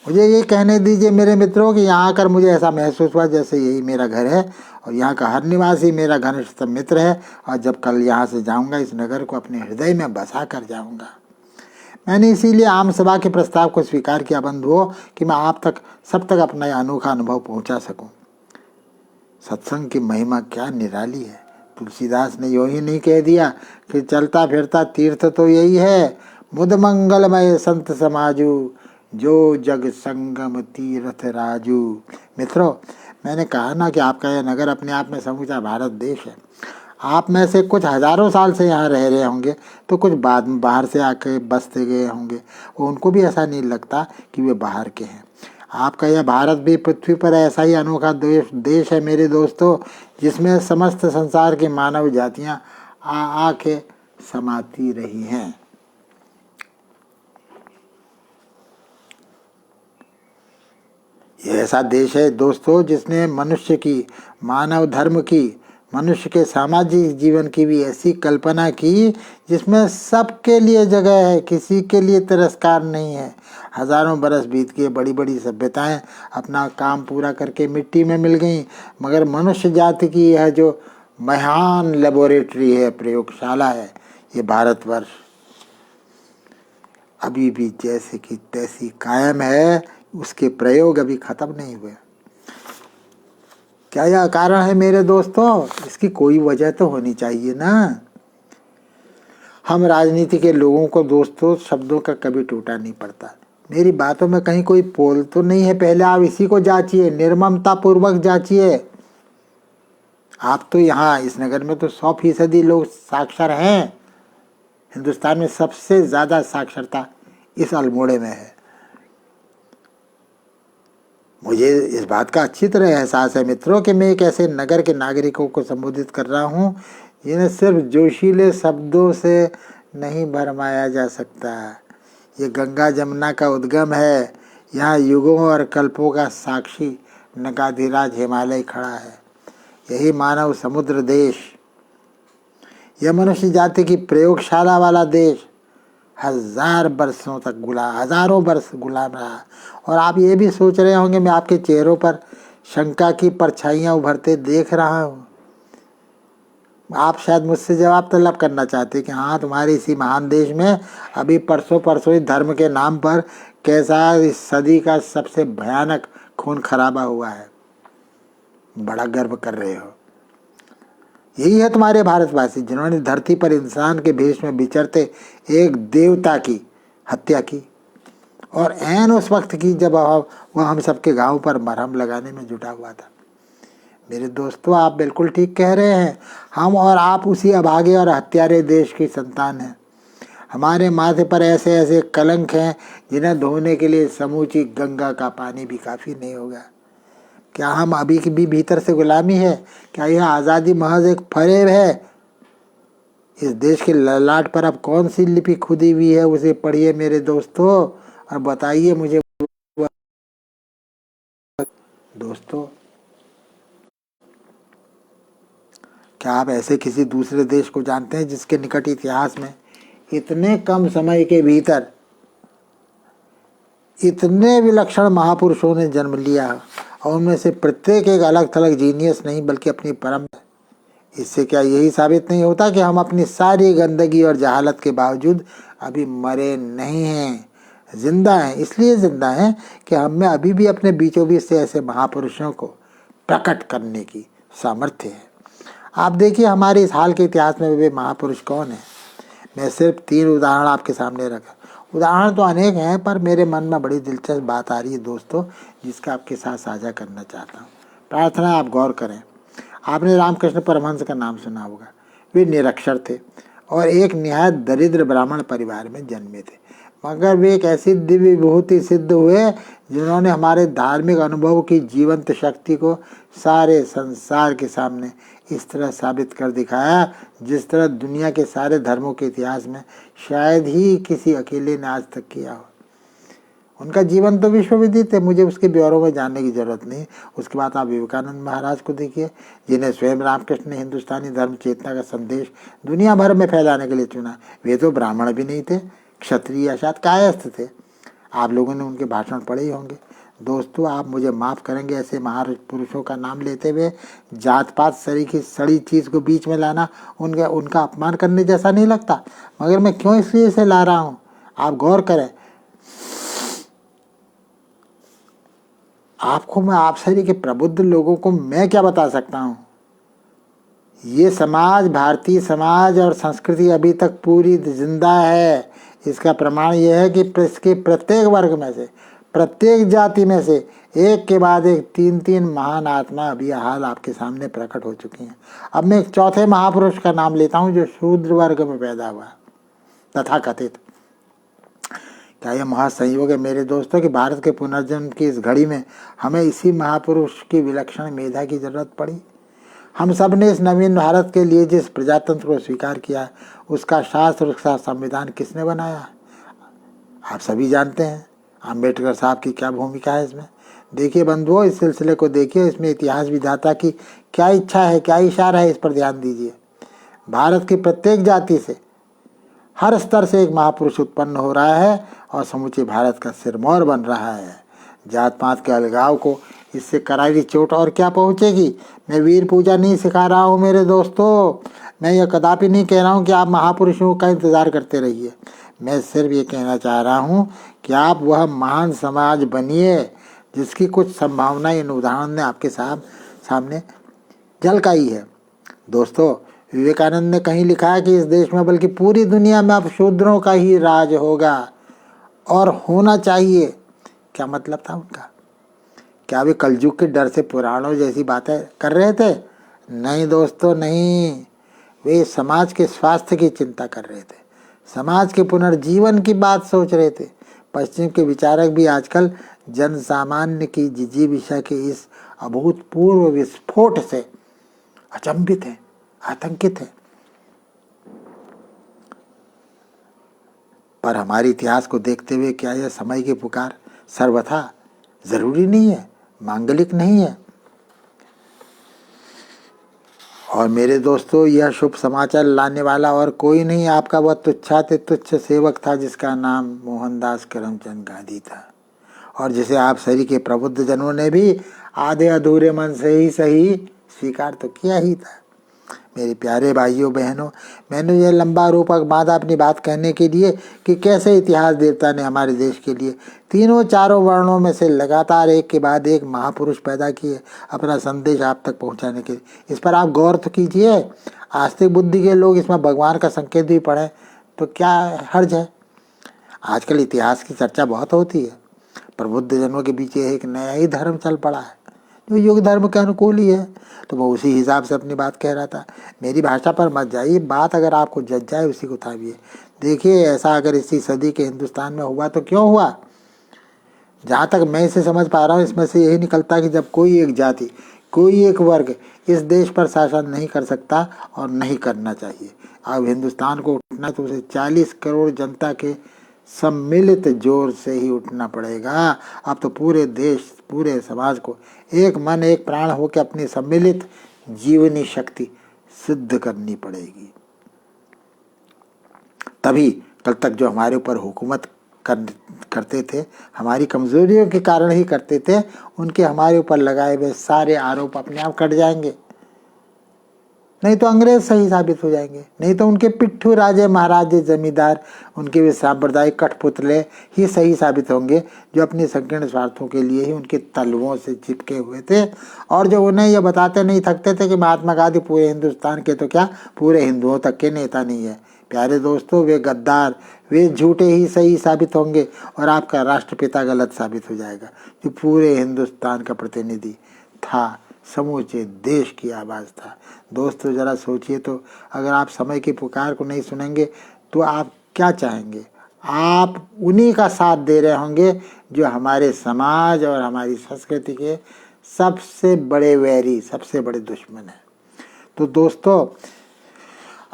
मुझे ये कहने दीजिए मेरे मित्रों कि यहाँ आकर मुझे ऐसा महसूस हुआ जैसे यही मेरा घर है और यहाँ का हर निवासी मेरा घनिष्ठतम मित्र है। और जब कल यहाँ से जाऊँगा, इस नगर को अपने हृदय में बसा कर जाऊँगा। मैंने इसीलिए आम सभा के प्रस्ताव को स्वीकार किया बंधुओं, कि मैं आप तक सब तक अपना यह अनोखा अनुभव पहुँचा सकूँ। सत्संग की महिमा क्या निराली है। तुलसीदास ने यूँ ही नहीं कह दिया कि चलता फिरता तीर्थ तो यही है, मुद मंगलमय संत समाजू, जो जग संगम तीर्थ राजू। मित्रों, मैंने कहा ना कि आपका यह नगर अपने आप में समूचा भारत देश है। आप में से कुछ हजारों साल से यहाँ रह रहे होंगे, तो कुछ बाद में बाहर से आके बसते गए होंगे। उनको भी ऐसा नहीं लगता कि वे बाहर के हैं। आपका यह भारत भी पृथ्वी पर ऐसा ही अनोखा देश है मेरे दोस्तों, जिसमें समस्त संसार की मानव जातियाँ आके समाती रही हैं। ये ऐसा देश है दोस्तों जिसने मनुष्य की, मानव धर्म की, मनुष्य के सामाजिक जीवन की भी ऐसी कल्पना की जिसमें सबके लिए जगह है, किसी के लिए तिरस्कार नहीं है। हजारों बरस बीत गए, बड़ी बड़ी सभ्यताएं अपना काम पूरा करके मिट्टी में मिल गईं, मगर मनुष्य जाति की यह जो महान लेबोरेटरी है, प्रयोगशाला है, ये भारतवर्ष अभी भी जैसे कि तैसी कायम है। उसके प्रयोग अभी खत्म नहीं हुए। क्या यह कारण है मेरे दोस्तों? इसकी कोई वजह तो होनी चाहिए ना। हम राजनीति के लोगों को दोस्तों शब्दों का कभी टूटा नहीं पड़ता। मेरी बातों में कहीं कोई पोल तो नहीं है? पहले आप इसी को जांचिए, निर्ममता पूर्वक जांचिए। आप तो यहाँ इस नगर में तो 100% लोग साक्षर हैं। हिंदुस्तान में सबसे ज्यादा साक्षरता इस अल्मोड़े में है। मुझे इस बात का अच्छी तरह एहसास है मित्रों कि मैं एक ऐसे नगर के नागरिकों को संबोधित कर रहा हूँ जिन्हें सिर्फ जोशीले शब्दों से नहीं भरमाया जा सकता। ये गंगा जमुना का उद्गम है। यहाँ युगों और कल्पों का साक्षी नगाधिराज हिमालय खड़ा है। यही मानव समुद्र देश, यह मनुष्य जाति की प्रयोगशाला वाला देश हजारों वर्ष गुलाम रहा। और आप ये भी सोच रहे होंगे मैं आपके चेहरों पर शंका की परछाइयाँ उभरते देख रहा हूँ। आप शायद मुझसे जवाब तलब करना चाहते कि हाँ, तुम्हारे इसी महान देश में अभी परसों ही धर्म के नाम पर कैसा इस सदी का सबसे भयानक खून खराबा हुआ है। बड़ा गर्व कर रहे हो। यही है तुम्हारे भारतवासी जिन्होंने धरती पर इंसान के भेष में विचरते एक देवता की हत्या की, और ऐन उस वक्त की जब वह हम सबके गांव पर मरहम लगाने में जुटा हुआ था। मेरे दोस्तों, आप बिल्कुल ठीक कह रहे हैं। हम और आप उसी अभागे और हत्यारे देश की संतान हैं। हमारे माथे पर ऐसे ऐसे कलंक हैं जिन्हें धोने के लिए समूची गंगा का पानी भी काफ़ी नहीं होगा। क्या हम अभी की भी भीतर से गुलामी है? क्या यह आज़ादी महज एक फरेब है? इस देश के ललाट पर अब कौन सी लिपि खुदी हुई है, उसे पढ़िए मेरे दोस्तों और बताइए मुझे। दोस्तों, क्या आप ऐसे किसी दूसरे देश को जानते हैं जिसके निकट इतिहास में इतने कम समय के भीतर इतने विलक्षण महापुरुषों ने जन्म लिया और उनमें से प्रत्येक एक अलग थलग जीनियस नहीं बल्कि अपनी परम? इससे क्या यही साबित नहीं होता कि हम अपनी सारी गंदगी और जहालत के बावजूद अभी मरे नहीं हैं, जिंदा हैं? इसलिए जिंदा हैं कि हम में अभी भी अपने बीचों बीच से ऐसे महापुरुषों को प्रकट करने की सामर्थ्य है। आप देखिए हमारे इस हाल के इतिहास में वे महापुरुष कौन हैं। मैं सिर्फ 3 उदाहरण आपके सामने रखा। उदाहरण तो अनेक हैं, पर मेरे मन में बड़ी दिलचस्प बात आ रही है दोस्तों, जिसका आपके साथ साझा करना चाहता हूँ। प्रार्थना आप गौर करें। आपने रामकृष्ण परमहंस का नाम सुना होगा। वे निरक्षर थे और एक निहायत दरिद्र ब्राह्मण परिवार में जन्मे थे, मगर वे एक ऐसी दिव्य विभूति सिद्ध हुए जिन्होंने हमारे धार्मिक अनुभव की जीवंत शक्ति को सारे संसार के सामने इस तरह साबित कर दिखाया जिस तरह दुनिया के सारे धर्मों के इतिहास में शायद ही किसी अकेले ने आज तक किया हो। उनका जीवन तो विश्वविदित है, मुझे उसके ब्यौरों में जानने की जरूरत नहीं। उसके बाद आप विवेकानंद महाराज को देखिए, जिन्हें स्वयं रामकृष्ण ने हिंदुस्तानी धर्म चेतना का संदेश दुनिया भर में फैलाने के लिए चुना। वे तो ब्राह्मण भी नहीं थे, क्षत्रिय या शायद कायस्थ थे। आप लोगों ने उनके भाषण पढ़े ही होंगे। दोस्तों, आप मुझे माफ़ करेंगे, ऐसे महापुरुषों का नाम लेते हुए जात पात की सड़ी चीज़ को बीच में लाना उनका अपमान करने जैसा नहीं लगता? मगर मैं क्यों इसलिए इसे ला रहा हूँ, आप गौर करें। आपको मैं आप सरी के प्रबुद्ध लोगों को मैं क्या बता सकता हूँ? ये समाज, भारतीय समाज और संस्कृति अभी तक पूरी जिंदा है। इसका प्रमाण यह है कि इसके प्रत्येक वर्ग में से, प्रत्येक जाति में से एक के बाद एक 3 महान आत्मा अभी हाल आपके सामने प्रकट हो चुकी हैं। अब मैं एक चौथे महापुरुष का नाम लेता हूँ जो शूद्र वर्ग में पैदा हुआ, तथाकथित। क्या यह महासंयोग है मेरे दोस्तों कि भारत के पुनर्जन्म की इस घड़ी में हमें इसी महापुरुष की विलक्षण मेधा की जरूरत पड़ी? हम सब ने इस नवीन भारत के लिए जिस प्रजातंत्र को स्वीकार किया, उसका शास्त्र, उसका संविधान किसने बनाया? आप सभी जानते हैं। अम्बेडकर साहब की क्या भूमिका है इसमें? देखिए बंधुओं, इस सिलसिले को देखिए, इसमें इतिहास विधाता की क्या इच्छा है, क्या इशारा है, इस पर ध्यान दीजिए। भारत की प्रत्येक जाति से, हर स्तर से एक महापुरुष उत्पन्न हो रहा है और समूचे भारत का सिरमौर बन रहा है। जात पात के अलगाव को इससे करारी चोट और क्या पहुंचेगी? मैं वीर पूजा नहीं सिखा रहा हूं मेरे दोस्तों। मैं यह कदापि नहीं कह रहा हूं कि आप महापुरुषों का इंतज़ार करते रहिए। मैं सिर्फ ये कहना चाह रहा हूं कि आप वह महान समाज बनिए जिसकी कुछ संभावना इन उदाहरण ने आपके सामने झलकाई है। दोस्तों, विवेकानंद ने कहीं लिखा है कि इस देश में बल्कि पूरी दुनिया में अब शूद्रों का ही राज होगा और होना चाहिए। क्या मतलब था उनका? क्या वे कलयुग के डर से पुराणों जैसी बातें कर रहे थे? नहीं दोस्तों, नहीं। वे समाज के स्वास्थ्य की चिंता कर रहे थे, समाज के पुनर्जीवन की बात सोच रहे थे। पश्चिम के विचारक भी आजकल जन सामान्य की जिजीविषा के इस अभूतपूर्व विस्फोट से अचंभित है, आतंकित है। पर हमारे इतिहास को देखते हुए क्या यह समय की पुकार सर्वथा जरूरी नहीं है, मांगलिक नहीं है? और मेरे दोस्तों, यह शुभ समाचार लाने वाला और कोई नहीं, आपका वह तुच्छाति तुच्छ सेवक था जिसका नाम मोहनदास करमचंद गांधी था, और जिसे आप सभी के प्रबुद्ध जनों ने भी आधे अधूरे मन से ही सही स्वीकार तो किया ही था। मेरे प्यारे भाइयों बहनों, मैंने यह लंबा रूपक बांधा अपनी बात कहने के लिए कि कैसे इतिहास देवता ने हमारे देश के लिए तीनों चारों वर्णों में से लगातार एक के बाद एक महापुरुष पैदा किए अपना संदेश आप तक पहुंचाने के लिए। इस पर आप गौर तो कीजिए। आस्तिक बुद्धि के लोग इसमें भगवान का संकेत भी पढ़ें तो क्या हर्ज है? आजकल इतिहास की चर्चा बहुत होती है, प्रबुद्ध जनों के बीच एक नया ही धर्म चल पड़ा है जो युग धर्म के अनुकूल ही है। तो मैं उसी हिसाब से अपनी बात कह रहा था। मेरी भाषा पर मत जाइए, बात अगर आपको जज जाए उसी को उठाइए। देखिए, ऐसा अगर इसी सदी के हिंदुस्तान में हुआ तो क्यों हुआ? जहाँ तक मैं इसे समझ पा रहा हूँ, इसमें से यही निकलता कि जब कोई एक जाति, कोई एक वर्ग इस देश पर शासन नहीं कर सकता और नहीं करना चाहिए। अब हिंदुस्तान को उठना तो उसे 40 करोड़ जनता के सम्मिलित जोर से ही उठना पड़ेगा। अब तो पूरे देश, पूरे समाज को एक मन एक प्राण होकर अपनी सम्मिलित जीवनी शक्ति सिद्ध करनी पड़ेगी। तभी कल तक जो हमारे ऊपर हुकूमत करते थे, हमारी कमजोरियों के कारण ही करते थे, उनके हमारे ऊपर लगाए हुए सारे आरोप अपने आप कट जाएंगे। नहीं तो अंग्रेज सही साबित हो जाएंगे, नहीं तो उनके पिट्ठू राजे महाराजे जमींदार, उनके वे सांप्रदायिक कठपुतले ही सही साबित होंगे जो अपने संकीर्ण स्वार्थों के लिए ही उनके तलवों से चिपके हुए थे, और जो उन्हें यह बताते नहीं थकते थे कि महात्मा गांधी पूरे हिंदुस्तान के तो क्या पूरे हिंदुओं तक के नेता नहीं है। प्यारे दोस्तों, वे गद्दार, वे झूठे ही सही साबित होंगे और आपका राष्ट्रपिता गलत साबित हो जाएगा जो पूरे हिंदुस्तान का प्रतिनिधि था, समूचे देश की आवाज़ था। दोस्तों, ज़रा सोचिए तो, अगर आप समय की पुकार को नहीं सुनेंगे तो आप क्या चाहेंगे? आप उन्हीं का साथ दे रहे होंगे जो हमारे समाज और हमारी संस्कृति के सबसे बड़े वैरी, सबसे बड़े दुश्मन हैं। तो दोस्तों,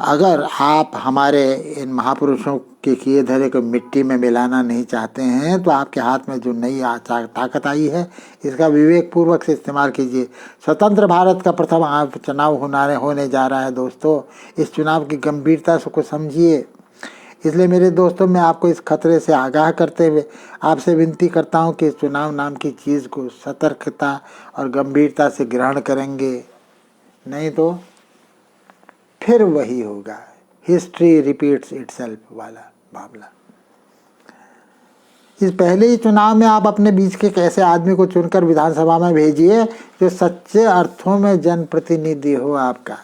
अगर आप हमारे इन महापुरुषों के किए धरे को मिट्टी में मिलाना नहीं चाहते हैं तो आपके हाथ में जो नई ताकत आई है, इसका विवेक पूर्वक से इस्तेमाल कीजिए। स्वतंत्र भारत का प्रथम चुनाव होने जा रहा है दोस्तों। इस चुनाव की गंभीरता को समझिए। इसलिए मेरे दोस्तों, मैं आपको इस खतरे से आगाह करते हुए आपसे विनती करता हूं कि इस चुनाव नाम की चीज़ को सतर्कता और गंभीरता से ग्रहण करेंगे, नहीं तो फिर वही होगा, हिस्ट्री रिपीट्स इटसेल्फ वाला मामला। इस पहले ही चुनाव में आप अपने बीच के ऐसे आदमी को चुनकर विधानसभा में भेजिए जो सच्चे अर्थों में जनप्रतिनिधि हो आपका,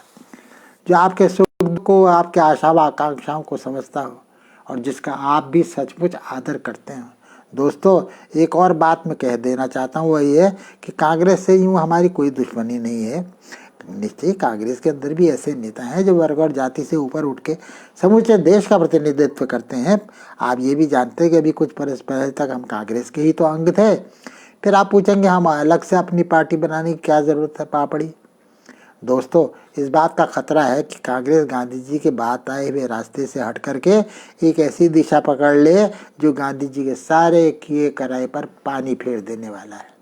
जो आपके सुख को, आपके आशा व आकांक्षाओं को समझता हो और जिसका आप भी सचमुच आदर करते हैं। दोस्तों, एक और बात मैं कह देना चाहता हूँ, वह ये कि कांग्रेस से यूँ हमारी कोई दुश्मनी नहीं है। निश्चय कांग्रेस के अंदर भी ऐसे नेता हैं जो वर्ग और जाति से ऊपर उठ के समूचे देश का प्रतिनिधित्व करते हैं। आप ये भी जानते हैं कि अभी कुछ बरस पहले तक हम कांग्रेस के ही तो अंग थे। फिर आप पूछेंगे हम अलग से अपनी पार्टी बनाने की क्या ज़रूरत है पड़ी? दोस्तों, इस बात का खतरा है कि कांग्रेस गांधी जी के बात आए हुए रास्ते से हट करके एक ऐसी दिशा पकड़ ले जो गांधी जी के सारे किए कराए पर पानी फेर देने वाला है।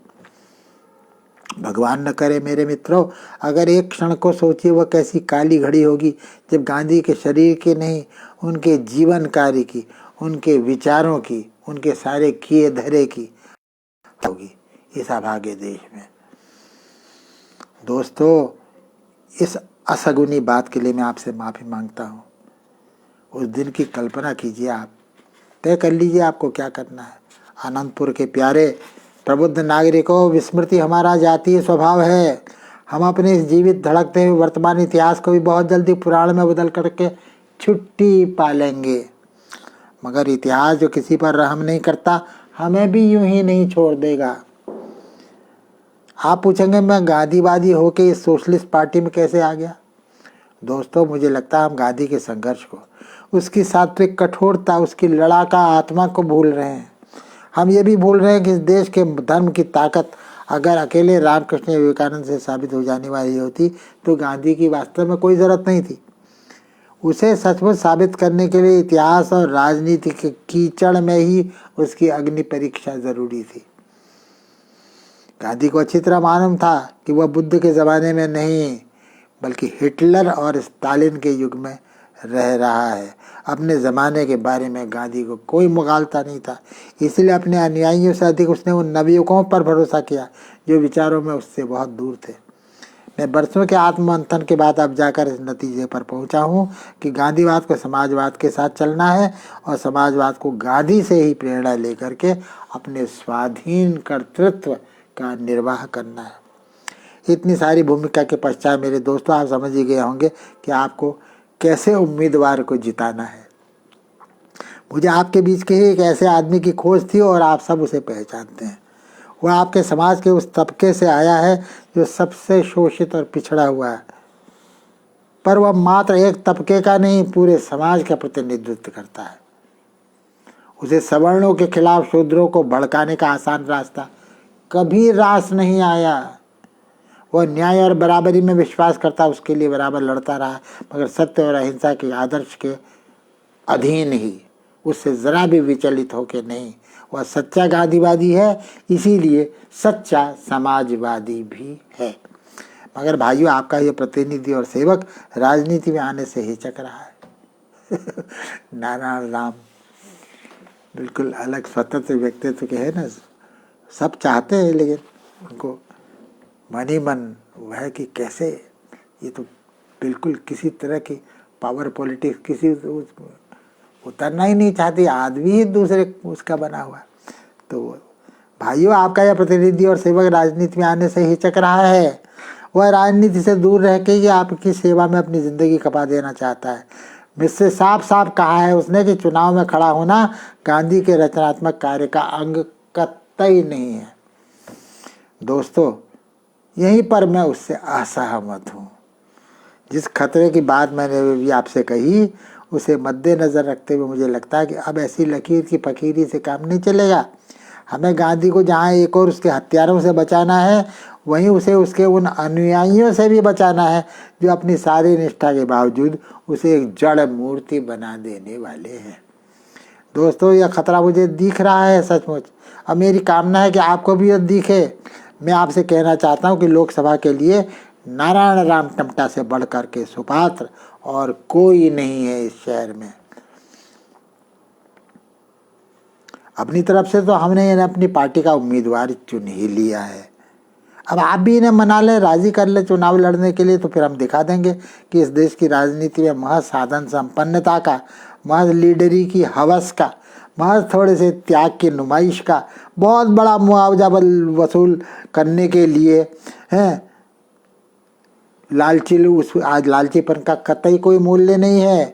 भगवान न करे मेरे मित्रों, अगर एक क्षण को सोचिए वह कैसी काली घड़ी होगी जब गांधी के शरीर की नहीं, उनके जीवन कार्य की, उनके विचारों की, उनके सारे किए धरे की होगी इस अभागे देश में। दोस्तों, इस असगुनी बात के लिए मैं आपसे माफ़ी मांगता हूँ। उस दिन की कल्पना कीजिए, आप तय कर लीजिए आपको क्या करना है। अनंतपुर के प्यारे प्रबुद्ध नागरिकों, विस्मृति हमारा जातीय स्वभाव है। हम अपने इस जीवित धड़कते हुए वर्तमान इतिहास को भी बहुत जल्दी पुराण में बदल करके छुट्टी पा लेंगे, मगर इतिहास जो किसी पर रहम नहीं करता हमें भी यूं ही नहीं छोड़ देगा। आप पूछेंगे मैं गांधीवादी होके इस सोशलिस्ट पार्टी में कैसे आ गया? दोस्तों, मुझे लगता है हम गांधी के संघर्ष को, उसकी सात्विक कठोरता, उसकी लड़ाका आत्मा को भूल रहे हैं। हम ये भी भूल रहे हैं कि इस देश के धर्म की ताकत अगर अकेले रामकृष्ण या विवेकानंद से साबित हो जाने वाली होती तो गांधी की वास्तव में कोई ज़रूरत नहीं थी। उसे सचमुच साबित करने के लिए इतिहास और राजनीति के कीचड़ में ही उसकी अग्नि परीक्षा जरूरी थी। गांधी को अच्छी तरह मालूम था कि वह बुद्ध के ज़माने में नहीं बल्कि हिटलर और स्टालिन के युग में रह रहा है। अपने ज़माने के बारे में गांधी को कोई मुगालता नहीं था, इसलिए अपने अनुयायियों से अधिक उसने उन नवयुवकों पर भरोसा किया जो विचारों में उससे बहुत दूर थे। मैं बरसों के आत्ममंथन के बाद अब जाकर इस नतीजे पर पहुंचा हूं कि गांधीवाद को समाजवाद के साथ चलना है और समाजवाद को गांधी से ही प्रेरणा लेकर के अपने स्वाधीन कर्तृत्व का निर्वाह करना है। इतनी सारी भूमिका के पश्चात मेरे दोस्तों आप समझ ही गए होंगे कि आपको कैसे उम्मीदवार को जिताना है। मुझे आपके बीच के ही एक ऐसे आदमी की खोज थी और आप सब उसे पहचानते हैं। वह आपके समाज के उस तबके से आया है जो सबसे शोषित और पिछड़ा हुआ है, पर वह मात्र एक तबके का नहीं पूरे समाज का प्रतिनिधित्व करता है। उसे सवर्णों के खिलाफ शूद्रों को भड़काने का आसान रास्ता कभी रास नहीं आया। वह न्याय और बराबरी में विश्वास करता, उसके लिए बराबर लड़ता रहा, मगर सत्य और अहिंसा के आदर्श के अधीन ही, उससे जरा भी विचलित होकर नहीं। वह सच्चा गांधीवादी है, इसीलिए सच्चा समाजवादी भी है। मगर भाइयों, आपका ये प्रतिनिधि और सेवक राजनीति में आने से हिचक रहा है। नारायण राम बिल्कुल अलग स्वतंत्र व्यक्तित्व के है ना, सब चाहते हैं, लेकिन उनको मन ही मन वह है कि कैसे ये तो बिल्कुल किसी तरह की पावर पॉलिटिक्स किसी उतरना ही नहीं चाहती, आदमी ही दूसरे उसका बना हुआ। तो भाइयों, आपका यह प्रतिनिधि और सेवक राजनीति में आने से हिचक रहा है। वह राजनीति से दूर रह के ही आपकी सेवा में अपनी ज़िंदगी खपा देना चाहता है। मुझसे साफ साफ कहा है उसने कि चुनाव में खड़ा होना गांधी के रचनात्मक कार्य का अंग कतई नहीं है। दोस्तों, यहीं पर मैं उससे असहमत हूँ। जिस खतरे की बात मैंने भी आपसे कही उसे मद्देनज़र रखते हुए मुझे लगता है कि अब ऐसी लकीर की फकीरी से काम नहीं चलेगा। हमें गांधी को जहाँ एक और उसके हत्यारों से बचाना है, वहीं उसे उसके उन अनुयायियों से भी बचाना है जो अपनी सारी निष्ठा के बावजूद उसे एक जड़ मूर्ति बना देने वाले हैं। दोस्तों, यह खतरा मुझे दिख रहा है सचमुच, अब मेरी कामना है कि आपको भी यह दिखे। मैं आपसे कहना चाहता हूँ कि लोकसभा के लिए नारायण राम टमटा से बढ़कर के सुपात्र और कोई नहीं है इस शहर में। अपनी तरफ से तो हमने इन्हें अपनी पार्टी का उम्मीदवार चुन ही लिया है। अब आप भी इन्हें मना लें, राजी कर ले चुनाव लड़ने के लिए, तो फिर हम दिखा देंगे कि इस देश की राजनीति में महज साधन संपन्नता का, महज लीडरी की हवस का, महज थोड़े से त्याग की नुमाइश का, बहुत बड़ा मुआवजा वसूल करने के लिए हैं आज लालचीपन का कतई कोई मूल्य नहीं है।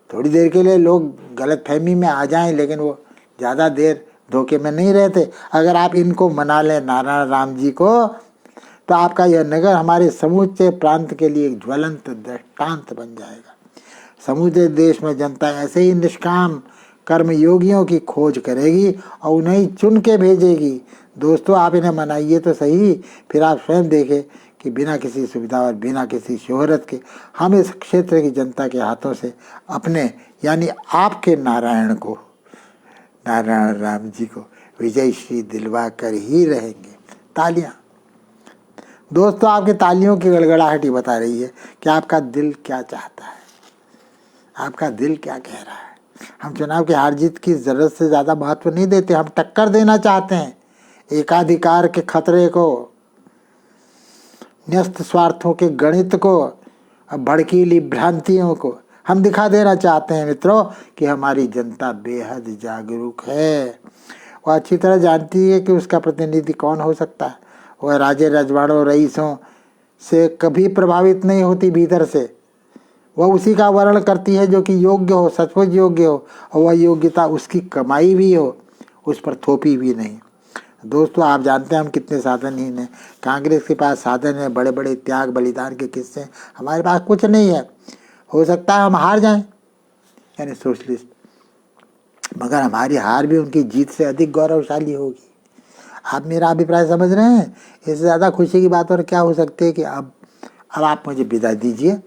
थोड़ी देर के लिए लोग गलतफहमी में आ जाएं, लेकिन वो ज़्यादा देर धोखे में नहीं रहते। अगर आप इनको मना लें, नारायण राम जी को, तो आपका यह नगर हमारे समूचे प्रांत के लिए एक ज्वलंत दृष्टांत बन जाएगा। समूचे देश में जनता ऐसे ही निष्काम कर्मयोगियों की खोज करेगी और उन्हें चुन के भेजेगी। दोस्तों, आप इन्हें मनाइए तो सही, फिर आप स्वयं देखें कि बिना किसी सुविधा और बिना किसी शोहरत के हम इस क्षेत्र की जनता के हाथों से अपने यानी आपके नारायण को, नारायण राम जी को विजय श्री दिलवा कर ही रहेंगे। तालियां। दोस्तों, आपकी तालियों की गड़गड़ाहट ही बता रही है कि आपका दिल क्या चाहता है, आपका दिल क्या कह रहा है। हम चुनाव की हार जीत की ज़रूरत से ज़्यादा महत्व नहीं देते, हम टक्कर देना चाहते हैं एकाधिकार के खतरे को, न्यस्त स्वार्थों के गणित को, भड़कीली भ्रांतियों को। हम दिखा देना चाहते हैं मित्रों कि हमारी जनता बेहद जागरूक है। वह अच्छी तरह जानती है कि उसका प्रतिनिधि कौन हो सकता है। वह राजे रजवाड़ों रईसों से कभी प्रभावित नहीं होती भीतर से। वह उसी का वर्ण करती है जो कि योग्य हो, सचमुच योग्य हो, और वह योग्यता उसकी कमाई भी हो, उस पर थोपी भी नहीं। दोस्तों, आप जानते हैं हम कितने साधनहीन हैं। कांग्रेस के पास साधन है, बड़े बड़े त्याग बलिदान के किस्से। हमारे पास कुछ नहीं है। हो सकता है हम हार जाएं, यानी सोशलिस्ट। मगर हमारी हार भी उनकी जीत से अधिक गौरवशाली होगी। आप मेरा अभिप्राय समझ रहे हैं? इससे ज़्यादा खुशी की बात और क्या हो सकती है कि अब आप मुझे विदा दीजिए।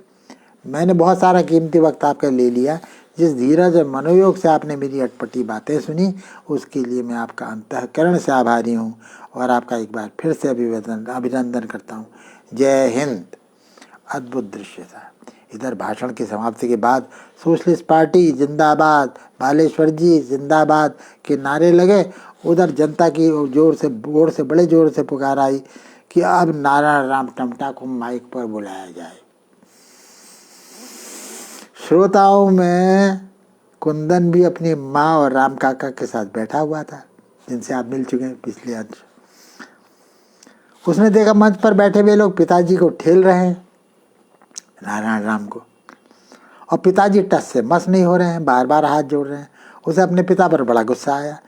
मैंने बहुत सारा कीमती वक्त आपका ले लिया। जिस धीरज और मनोयोग से आपने मेरी अटपटी बातें सुनी, उसके लिए मैं आपका अंतःकरण से आभारी हूँ और आपका एक बार फिर से अभिनंदन करता हूँ। जय हिंद। अद्भुत दृश्य था। इधर भाषण की समाप्ति के बाद सोशलिस्ट पार्टी जिंदाबाद, बालेश्वर जी जिंदाबाद के नारे लगे। उधर जनता की जोर से बड़े जोर से पुकार आई कि अब नारायण राम टमटा को माइक पर बुलाया जाए। श्रोताओं में कुंदन भी अपनी माँ और राम काका के साथ बैठा हुआ था, जिनसे आप मिल चुके हैं पिछले अंश। उसने देखा मंच पर बैठे हुए लोग पिताजी को ठेल रहे हैं, नारायण राम को, और पिताजी टस से मस नहीं हो रहे हैं, बार बार हाथ जोड़ रहे हैं। उसे अपने पिता पर बड़ा गुस्सा आया,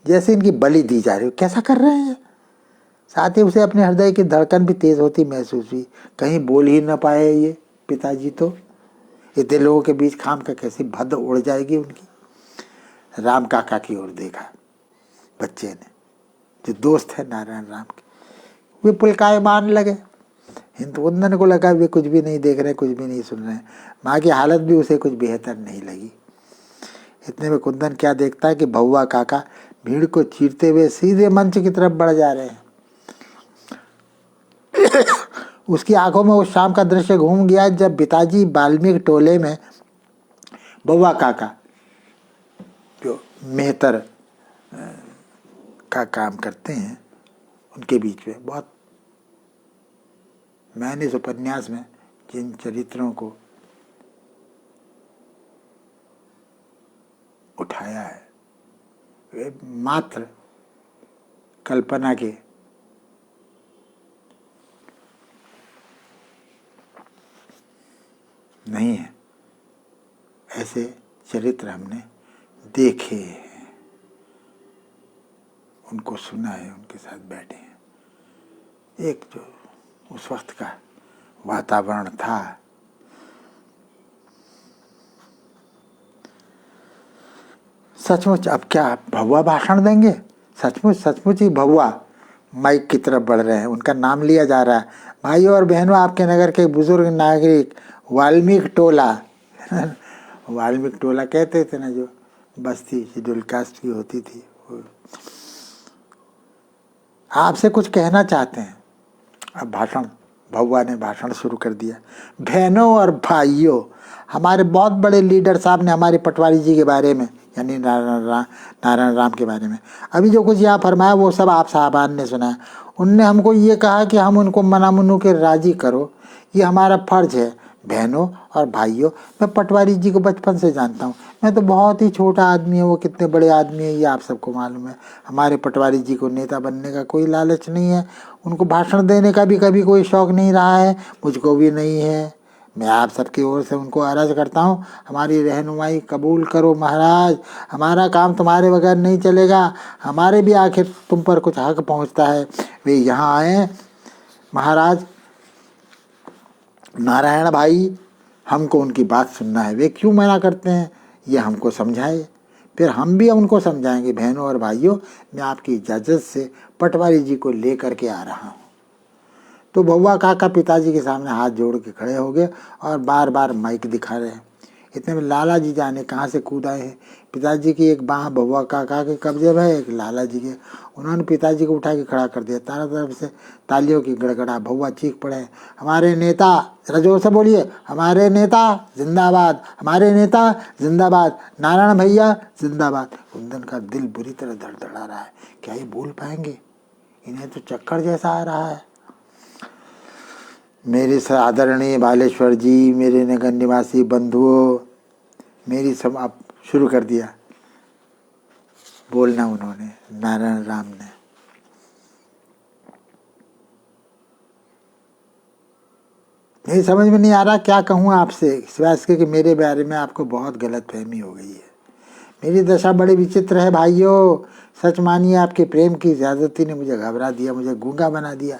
जैसे इनकी बलि दी जा रही हो, कैसा कर रहे हैं। साथ ही उसे अपने हृदय की धड़कन भी तेज होती महसूस हुई। कहीं बोल ही न पाए ये पिताजी, तो इतने लोगों के बीच खाम का कैसी भद्द उड़ जाएगी उनकी। राम काका की ओर देखा बच्चे ने, जो दोस्त है नारायण राम के। वे पुलकायमान लगे। हिंदुकुंदन को लगा वे कुछ भी नहीं देख रहे, कुछ भी नहीं सुन रहे हैं। माँ की हालत भी उसे कुछ बेहतर नहीं लगी। इतने में कुंदन क्या देखता है कि भौवा काका भीड़ को चीरते हुए सीधे मंच की तरफ बढ़ जा रहे हैं। उसकी आंखों में उस शाम का दृश्य घूम गया जब पिताजी वाल्मीकि टोले में भौवा काका, जो मेहतर का काम करते हैं, उनके बीच में बहुत, मैंने इस उपन्यास में जिन चरित्रों को उठाया है वे मात्र कल्पना के नहीं है, ऐसे चरित्र हमने देखे हैं, उनको सुना है, उनके साथ बैठे हैं। एक जो उस वक्त का वातावरण था, सचमुच अब क्या भौवा भाषण देंगे? सचमुच ही भौवा माइक की तरफ बढ़ रहे हैं, उनका नाम लिया जा रहा है। भाइयों और बहनों, आपके नगर के बुजुर्ग नागरिक वाल्मीकि टोला वाल्मीकि टोला कहते थे ना, जो बस्ती शेड्यूल कास्ट की होती थी, आपसे कुछ कहना चाहते हैं। अब भौवा ने भाषण शुरू कर दिया। बहनों और भाइयों, हमारे बहुत बड़े लीडर साहब ने हमारे पटवारी जी के बारे में, यानी नारायण राम के बारे में, अभी जो कुछ यहाँ फरमाया वो सब आप साहबान ने सुना है। उनने हमको ये कहा कि हम उनको मनामुनु के राजी करो, ये हमारा फर्ज है। बहनों और भाइयों, मैं पटवारी जी को बचपन से जानता हूँ। मैं तो बहुत ही छोटा आदमी है, वो कितने बड़े आदमी है ये आप सबको मालूम है। हमारे पटवारी जी को नेता बनने का कोई लालच नहीं है, उनको भाषण देने का भी कभी कोई शौक़ नहीं रहा है, मुझको भी नहीं है। मैं आप सबकी ओर से उनको अर्ज करता हूँ, हमारी रहनुमाई कबूल करो महाराज। हमारा काम तुम्हारे बगैर नहीं चलेगा, हमारे भी आखिर तुम पर कुछ हक पहुँचता है। वे यहाँ आए महाराज, नारायण भाई, हमको उनकी बात सुनना है। वे क्यों मना करते हैं ये हमको समझाए, फिर हम भी उनको समझाएंगे। बहनों और भाइयों, मैं आपकी इजाज़त से पटवारी जी को लेकर के आ रहा हूँ। तो भौवा काका पिताजी के सामने हाथ जोड़ के खड़े हो गए और बार बार माइक दिखा रहे हैं। इतने में लाला जी जाने कहाँ से कूद आए हैं। पिताजी की एक बाँह भौवा काका के कब्जे में, एक लाला जी के। उन्होंने पिताजी को उठा के खड़ा कर दिया। चारों तरफ से तालियों की गड़गड़ा। भौवा चीख पड़े, हमारे नेता, जरा जोर से बोलिए, हमारे नेता जिंदाबाद, हमारे नेता जिंदाबाद, नारायण भैया जिंदाबाद। कुंदन का दिल बुरी तरह धड़धड़ा रहा है, क्या ये बोल पाएंगे? इन्हें तो चक्कर जैसा आ रहा है। मेरे आदरणीय बालेश्वर जी, मेरे नगर निवासी बंधुओं, मेरी सब आप शुरू कर दिया बोलना उन्होंने, नारायण राम ने। मेरी समझ में नहीं आ रहा क्या कहूँ आपसे, सिवाय इसके कि मेरे बारे में आपको बहुत गलतफहमी हो गई है। मेरी दशा बड़ी विचित्र है भाइयों। सच मानिए, आपके प्रेम की ज़्यादती ने मुझे घबरा दिया, मुझे गूंगा बना दिया।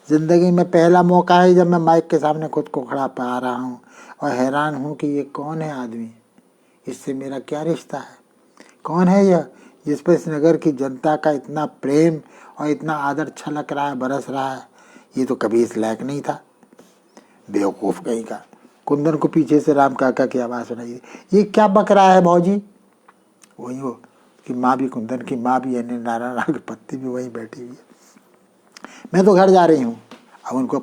ज़िंदगी में पहला मौका है जब मैं माइक के सामने खुद को खड़ा पा रहा हूँ और हैरान हूँ कि ये कौन है आदमी, इससे मेरा क्या रिश्ता है, कौन है यह जिस पर इस नगर की जनता का इतना प्रेम और इतना आदर छलक रहा है, बरस रहा है? ये तो कभी इस लायक नहीं था। बेवकूफ़ कहीं का। कुंदन को पीछे से राम काका की आवाज़ सुनाई दी, ये क्या बक रहा है भौजी? वही वो कि माँ भी, कुंदन की माँ भी, यानी नारायण राव की पत्नी भी वहीं बैठी हुई है। मैं तो घर जा रही हूँ। अब उनको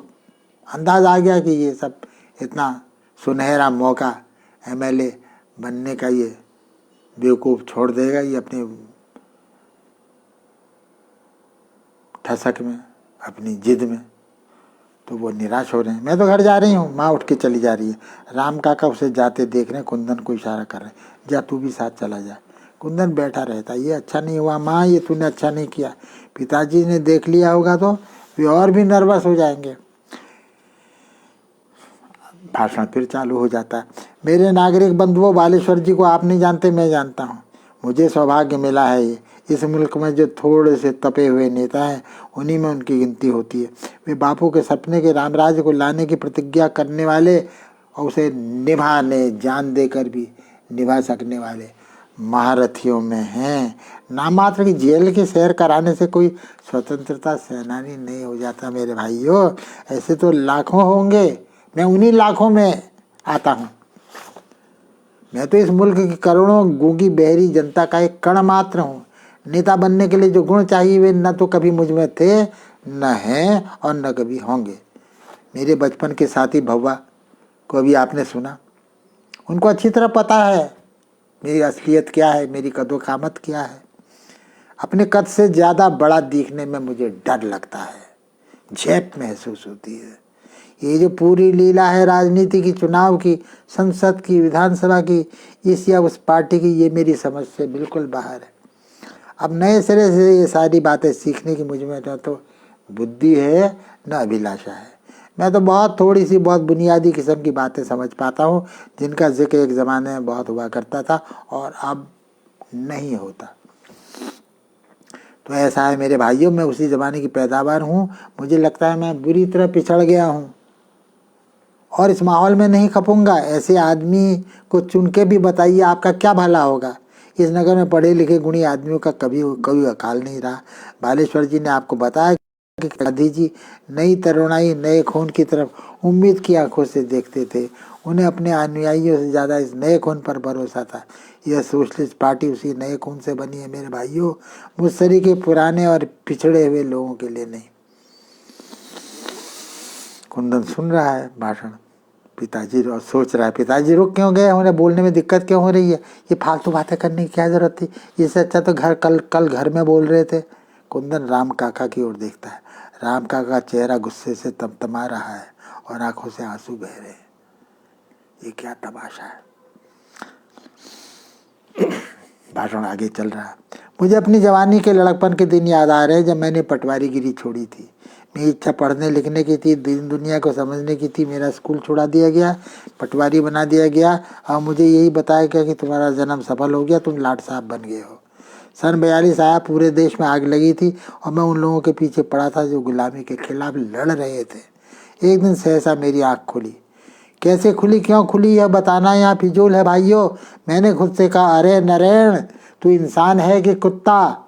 अंदाज आ गया कि ये सब इतना सुनहरा मौका एमएलए बनने का ये बेवकूफ़ छोड़ देगा, ये अपने ठसक में, अपनी जिद में। तो वो निराश हो रहे हैं। मैं तो घर जा रही हूँ। माँ उठ के चली जा रही है। राम काका उसे जाते देख रहे हैं, कुंदन को इशारा कर रहे हैं, जा तू भी साथ चला जा। कुंदन बैठा रहता, ये अच्छा नहीं हुआ माँ, ये तूने अच्छा नहीं किया। पिताजी ने देख लिया होगा तो वे और भी नर्वस हो जाएंगे। भाषण फिर चालू हो जाता है। मेरे नागरिक बंधुओं, बालेश्वर जी को आप नहीं जानते, मैं जानता हूँ। मुझे सौभाग्य मिला है ये इस मुल्क में जो थोड़े से तपे हुए नेता हैं, उन्हीं में उनकी गिनती होती है। वे बापू के सपने के रामराज्य को लाने की प्रतिज्ञा करने वाले और उसे निभाने, जान देकर भी निभा सकने वाले महारथियों में हैं। नाम मात्र की जेल के सैर कराने से कोई स्वतंत्रता सेनानी नहीं हो जाता मेरे भाइयों। ऐसे तो लाखों होंगे, मैं उन्हीं लाखों में आता हूँ। मैं तो इस मुल्क की करोड़ों गूंगी बहरी जनता का एक कण मात्र हूँ। नेता बनने के लिए जो गुण चाहिए वे न तो कभी मुझ में थे, न हैं और न कभी होंगे। मेरे बचपन के साथी भव्वा को भी आपने सुना। उनको अच्छी तरह पता है मेरी असलियत क्या है, मेरी कदो कामत क्या है। अपने कद से ज़्यादा बड़ा दिखने में मुझे डर लगता है, झेप महसूस होती है। ये जो पूरी लीला है राजनीति की, चुनाव की, संसद की, विधानसभा की, इस या उस पार्टी की, ये मेरी समझ से बिल्कुल बाहर है। अब नए सिरे से ये सारी बातें सीखने की मुझ में न तो बुद्धि है न अभिलाषा है। मैं तो बहुत थोड़ी सी, बहुत बुनियादी किस्म की बातें समझ पाता हूँ, जिनका जिक्र एक ज़माने में बहुत हुआ करता था और अब नहीं होता। तो ऐसा है मेरे भाइयों, मैं उसी ज़माने की पैदावार हूँ। मुझे लगता है मैं बुरी तरह पिछड़ गया हूँ और इस माहौल में नहीं खपूंगा। ऐसे आदमी को चुन के भी बताइए आपका क्या भला होगा। इस नगर में पढ़े लिखे गुणी आदमियों का कभी कोई अकाल नहीं रहा। बालेश्वर जी ने आपको बताया कि गांधी जी नई तरुणाई, नए खून की तरफ उम्मीद की आंखों से देखते थे। उन्हें अपने अनुयायियों से ज़्यादा इस नए खून पर भरोसा था। यह सोशलिस्ट पार्टी उसी नए खून से बनी है मेरे भाइयों, मुझसरी के पुराने और पिछड़े हुए लोगों के लिए नहीं। कुंदन सुन रहा है भाषण। पिताजी सोच रहा है, पिताजी रुक क्यों गए, उन्हें बोलने में दिक्कत क्यों हो रही है, ये फालतू बातें करने की क्या जरूरत थी, इससे अच्छा तो कल घर में बोल रहे थे। कुंदन राम काका की ओर देखता है। राम काका का चेहरा गुस्से से तमतमा रहा है और आंखों से आंसू बह रहे हैं। ये क्या तमाशा है। भाषण आगे चल रहा है। मुझे अपनी जवानी के लड़कपन के दिन याद आ रहे हैं जब मैंने पटवारीगिरी छोड़ी थी। मेरी इच्छा पढ़ने लिखने की थी, दिन दुनिया को समझने की थी। मेरा स्कूल छुड़ा दिया गया, पटवारी बना दिया गया और मुझे यही बताया गया कि तुम्हारा जन्म सफल हो गया, तुम लाट साहब बन गए हो। सन 42 आया, पूरे देश में आग लगी थी और मैं उन लोगों के पीछे पड़ा था जो गुलामी के खिलाफ लड़ रहे थे। एक दिन सहसा मेरी आँख खुली। कैसे खुली, क्यों खुली, यह बताना यहाँ फिजूल है भाइयों। मैंने खुद से कहा, अरे नरेण, तू इंसान है कि कुत्ता।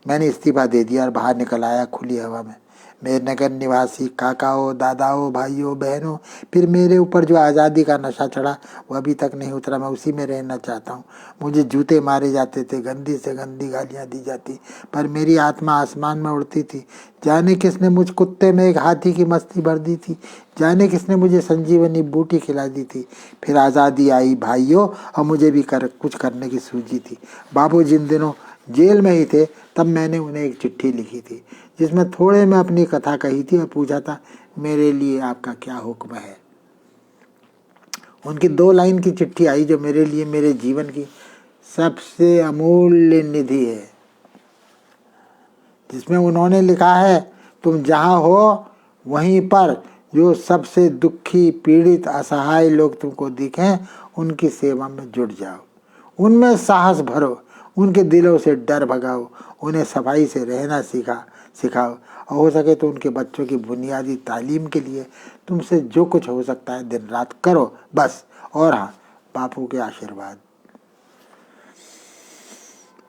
मैंने इस्तीफा दे दिया और बाहर निकल आया खुली हवा में। मेरे नगर निवासी काकाओं, दादाओं, भाइयों, बहनों, फिर मेरे ऊपर जो आज़ादी का नशा चढ़ा वो अभी तक नहीं उतरा। मैं उसी में रहना चाहता हूँ। मुझे जूते मारे जाते थे, गंदी से गंदी गालियाँ दी जाती, पर मेरी आत्मा आसमान में उड़ती थी। जाने किसने मुझ कुत्ते में एक हाथी की मस्ती भर दी थी, जाने किसने मुझे संजीवनी बूटी खिला दी थी। फिर आज़ादी आई भाइयों और मुझे भी कुछ करने की सूझी थी। बाबू जिन दिनों जेल में ही थे तब मैंने उन्हें एक चिट्ठी लिखी थी जिसमें थोड़े में अपनी कथा कही थी और पूछा था, मेरे लिए आपका क्या हुक्म है। उनकी 2 लाइन की चिट्ठी आई जो मेरे लिए मेरे जीवन की सबसे अमूल्य निधि है, जिसमें उन्होंने लिखा है, तुम जहाँ हो वहीं पर जो सबसे दुखी, पीड़ित, असहाय लोग तुमको दिखें उनकी सेवा में जुट जाओ, उनमें साहस भरो, उनके दिलों से डर भगाओ, उन्हें सफाई से रहना सिखाओ और हो सके तो उनके बच्चों की बुनियादी तालीम के लिए तुमसे जो कुछ हो सकता है दिन रात करो बस। और हाँ, बापू के आशीर्वाद।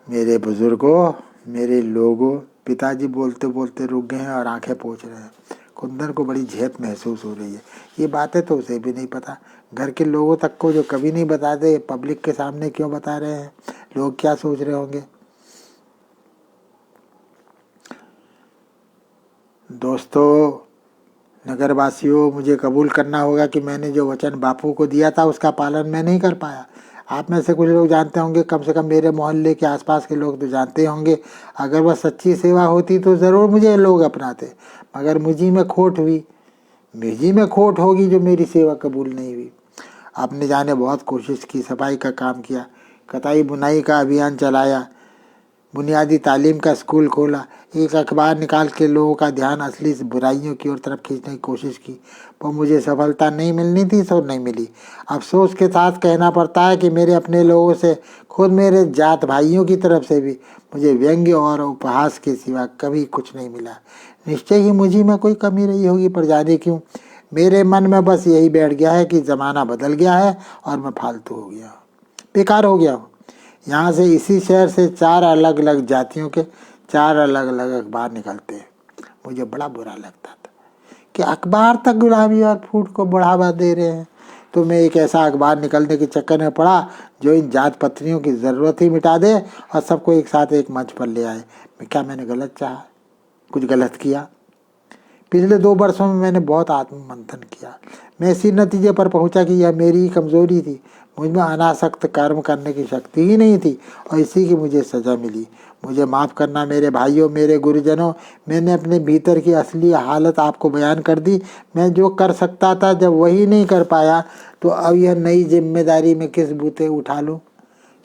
मेरे बुजुर्गों, मेरे लोगों, पिताजी बोलते बोलते रुक गए हैं और आंखें पोंछ रहे हैं। कुंदन को बड़ी झेप महसूस हो रही है। ये बातें तो उसे भी नहीं पता, घर के लोगों तक को जो कभी नहीं बताते, पब्लिक के सामने क्यों बता रहे हैं? लोग क्या सोच रहे होंगे? दोस्तों, नगरवासियों, मुझे कबूल करना होगा कि मैंने जो वचन बापू को दिया था उसका पालन मैं नहीं कर पाया। आप में से कुछ लोग जानते होंगे, कम से कम मेरे मोहल्ले के आसपास के लोग तो जानते होंगे। अगर वह सच्ची सेवा होती तो ज़रूर मुझे लोग अपनाते, मगर मुझी में खोट हुई। मुझी में खोट होगी जो मेरी सेवा कबूल नहीं हुई। आपने जाने बहुत कोशिश की, सफाई का काम किया, कताई बुनाई का अभियान चलाया, बुनियादी तालीम का स्कूल खोला, एक अखबार निकाल के लोगों का ध्यान असली बुराइयों की ओर तरफ खींचने की कोशिश की, पर मुझे सफलता नहीं मिलनी थी सो नहीं मिली। अफसोस के साथ कहना पड़ता है कि मेरे अपने लोगों से, खुद मेरे जात भाइयों की तरफ से भी मुझे व्यंग्य और उपहास के सिवा कभी कुछ नहीं मिला। निश्चय ही मुझी में कोई कमी रही होगी, पर जाने क्यों मेरे मन में बस यही बैठ गया है कि ज़माना बदल गया है और मैं फालतू हो गया, बेकार हो गया हूँ। यहाँ से, इसी शहर से 4 अलग अलग जातियों के 4 अलग अलग अखबार निकलते हैं। मुझे बड़ा बुरा लगता था कि अखबार तक गुलामी और फूट को बढ़ावा दे रहे हैं। तो मैं एक ऐसा अखबार निकलने के चक्कर में पड़ा जो इन जात पत्नियों की ज़रूरत ही मिटा दे और सबको एक साथ एक मंच पर ले आए। क्या मैंने गलत चाहा? कुछ गलत किया? पिछले 2 वर्षों में मैंने बहुत आत्ममंथन किया। मैं इसी नतीजे पर पहुंचा कि यह मेरी ही कमज़ोरी थी। मुझ में अनासक्त कर्म करने की शक्ति ही नहीं थी और इसी की मुझे सज़ा मिली। मुझे माफ़ करना मेरे भाइयों, मेरे गुरुजनों। मैंने अपने भीतर की असली हालत आपको बयान कर दी। मैं जो कर सकता था जब वही नहीं कर पाया, तो अब यह नई जिम्मेदारी में किस बूते उठा लूँ?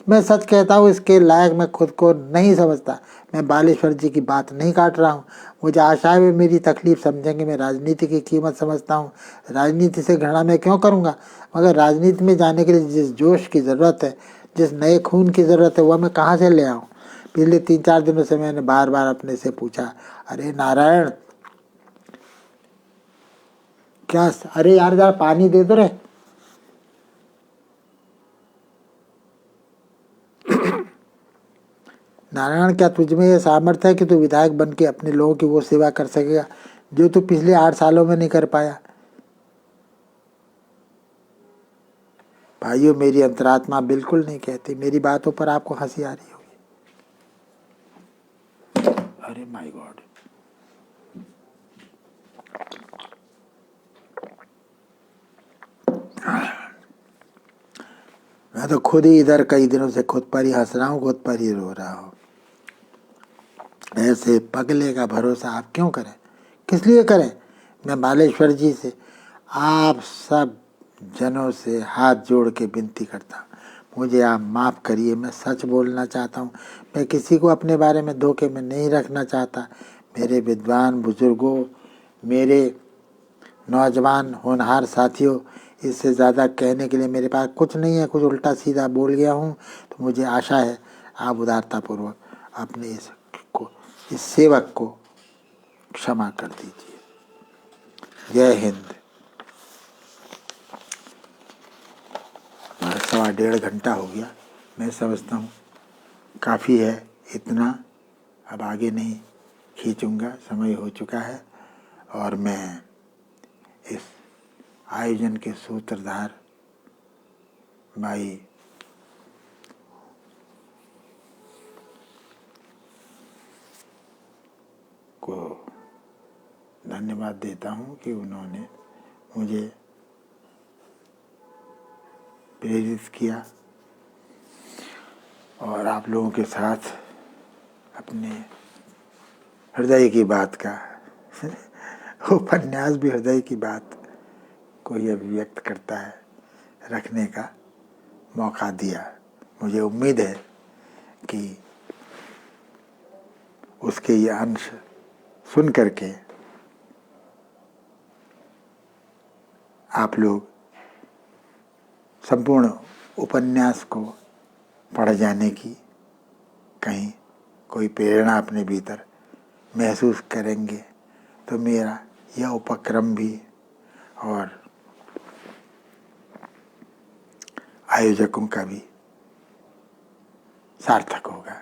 मैं सच कहता हूँ, इसके लायक मैं खुद को नहीं समझता। मैं बालेश्वर जी की बात नहीं काट रहा हूँ। मुझे आशा है वे मेरी तकलीफ समझेंगे। मैं राजनीति की कीमत समझता हूँ। राजनीति से घृणा मैं क्यों करूँगा? मगर राजनीति में जाने के लिए जिस जोश की ज़रूरत है, जिस नए खून की ज़रूरत है, वह मैं कहाँ से ले आऊँ? पिछले 3-4 दिनों से मैंने बार बार अपने से पूछा, अरे नारायण, क्या? अरे यार, जरा पानी दे दो रे। नारायण, क्या तुझ में यह सामर्थ्य है कि तू विधायक बन के अपने लोगों की वो सेवा कर सकेगा जो तू पिछले 8 सालों में नहीं कर पाया? भाइयों, मेरी अंतरात्मा बिल्कुल नहीं कहती। मेरी बातों पर आपको हंसी आ रही होगी। अरे माय गॉड, मैं तो खुद ही इधर कई दिनों से खुद पर ही हंस रहा हूँ, खुद पर ही रो रहा हूँ। ऐसे पगले का भरोसा आप क्यों करें? किस लिए करें? मैं बालेश्वर जी से, आप सब जनों से हाथ जोड़ के विनती करता हूँ, मुझे आप माफ़ करिए। मैं सच बोलना चाहता हूँ। मैं किसी को अपने बारे में धोखे में नहीं रखना चाहता। मेरे विद्वान बुजुर्गों, मेरे नौजवान होनहार साथियों, इससे ज़्यादा कहने के लिए मेरे पास कुछ नहीं है। कुछ उल्टा सीधा बोल गया हूँ तो मुझे आशा है आप उदारतापूर्वक अपने इस सेवक को क्षमा कर दीजिए। जय हिंद। 1.25 घंटा हो गया। मैं समझता हूँ काफ़ी है इतना, अब आगे नहीं खींचूँगा, समय हो चुका है। और मैं इस आयोजन के सूत्रधार भाई को धन्यवाद देता हूँ कि उन्होंने मुझे प्रेरित किया और आप लोगों के साथ अपने हृदय की बात का उपन्यास भी हृदय की बात को ही अभिव्यक्त करता है, रखने का मौका दिया। मुझे उम्मीद है कि उसके ये अंश सुन करके आप लोग संपूर्ण उपन्यास को पढ़ जाने की कहीं कोई प्रेरणा अपने भीतर महसूस करेंगे, तो मेरा यह उपक्रम भी और आयोजकों का भी सार्थक होगा।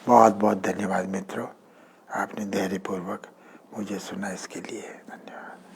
बहुत बहुत धन्यवाद मित्रों, आपने धैर्यपूर्वक मुझे सुना, इसके लिए धन्यवाद।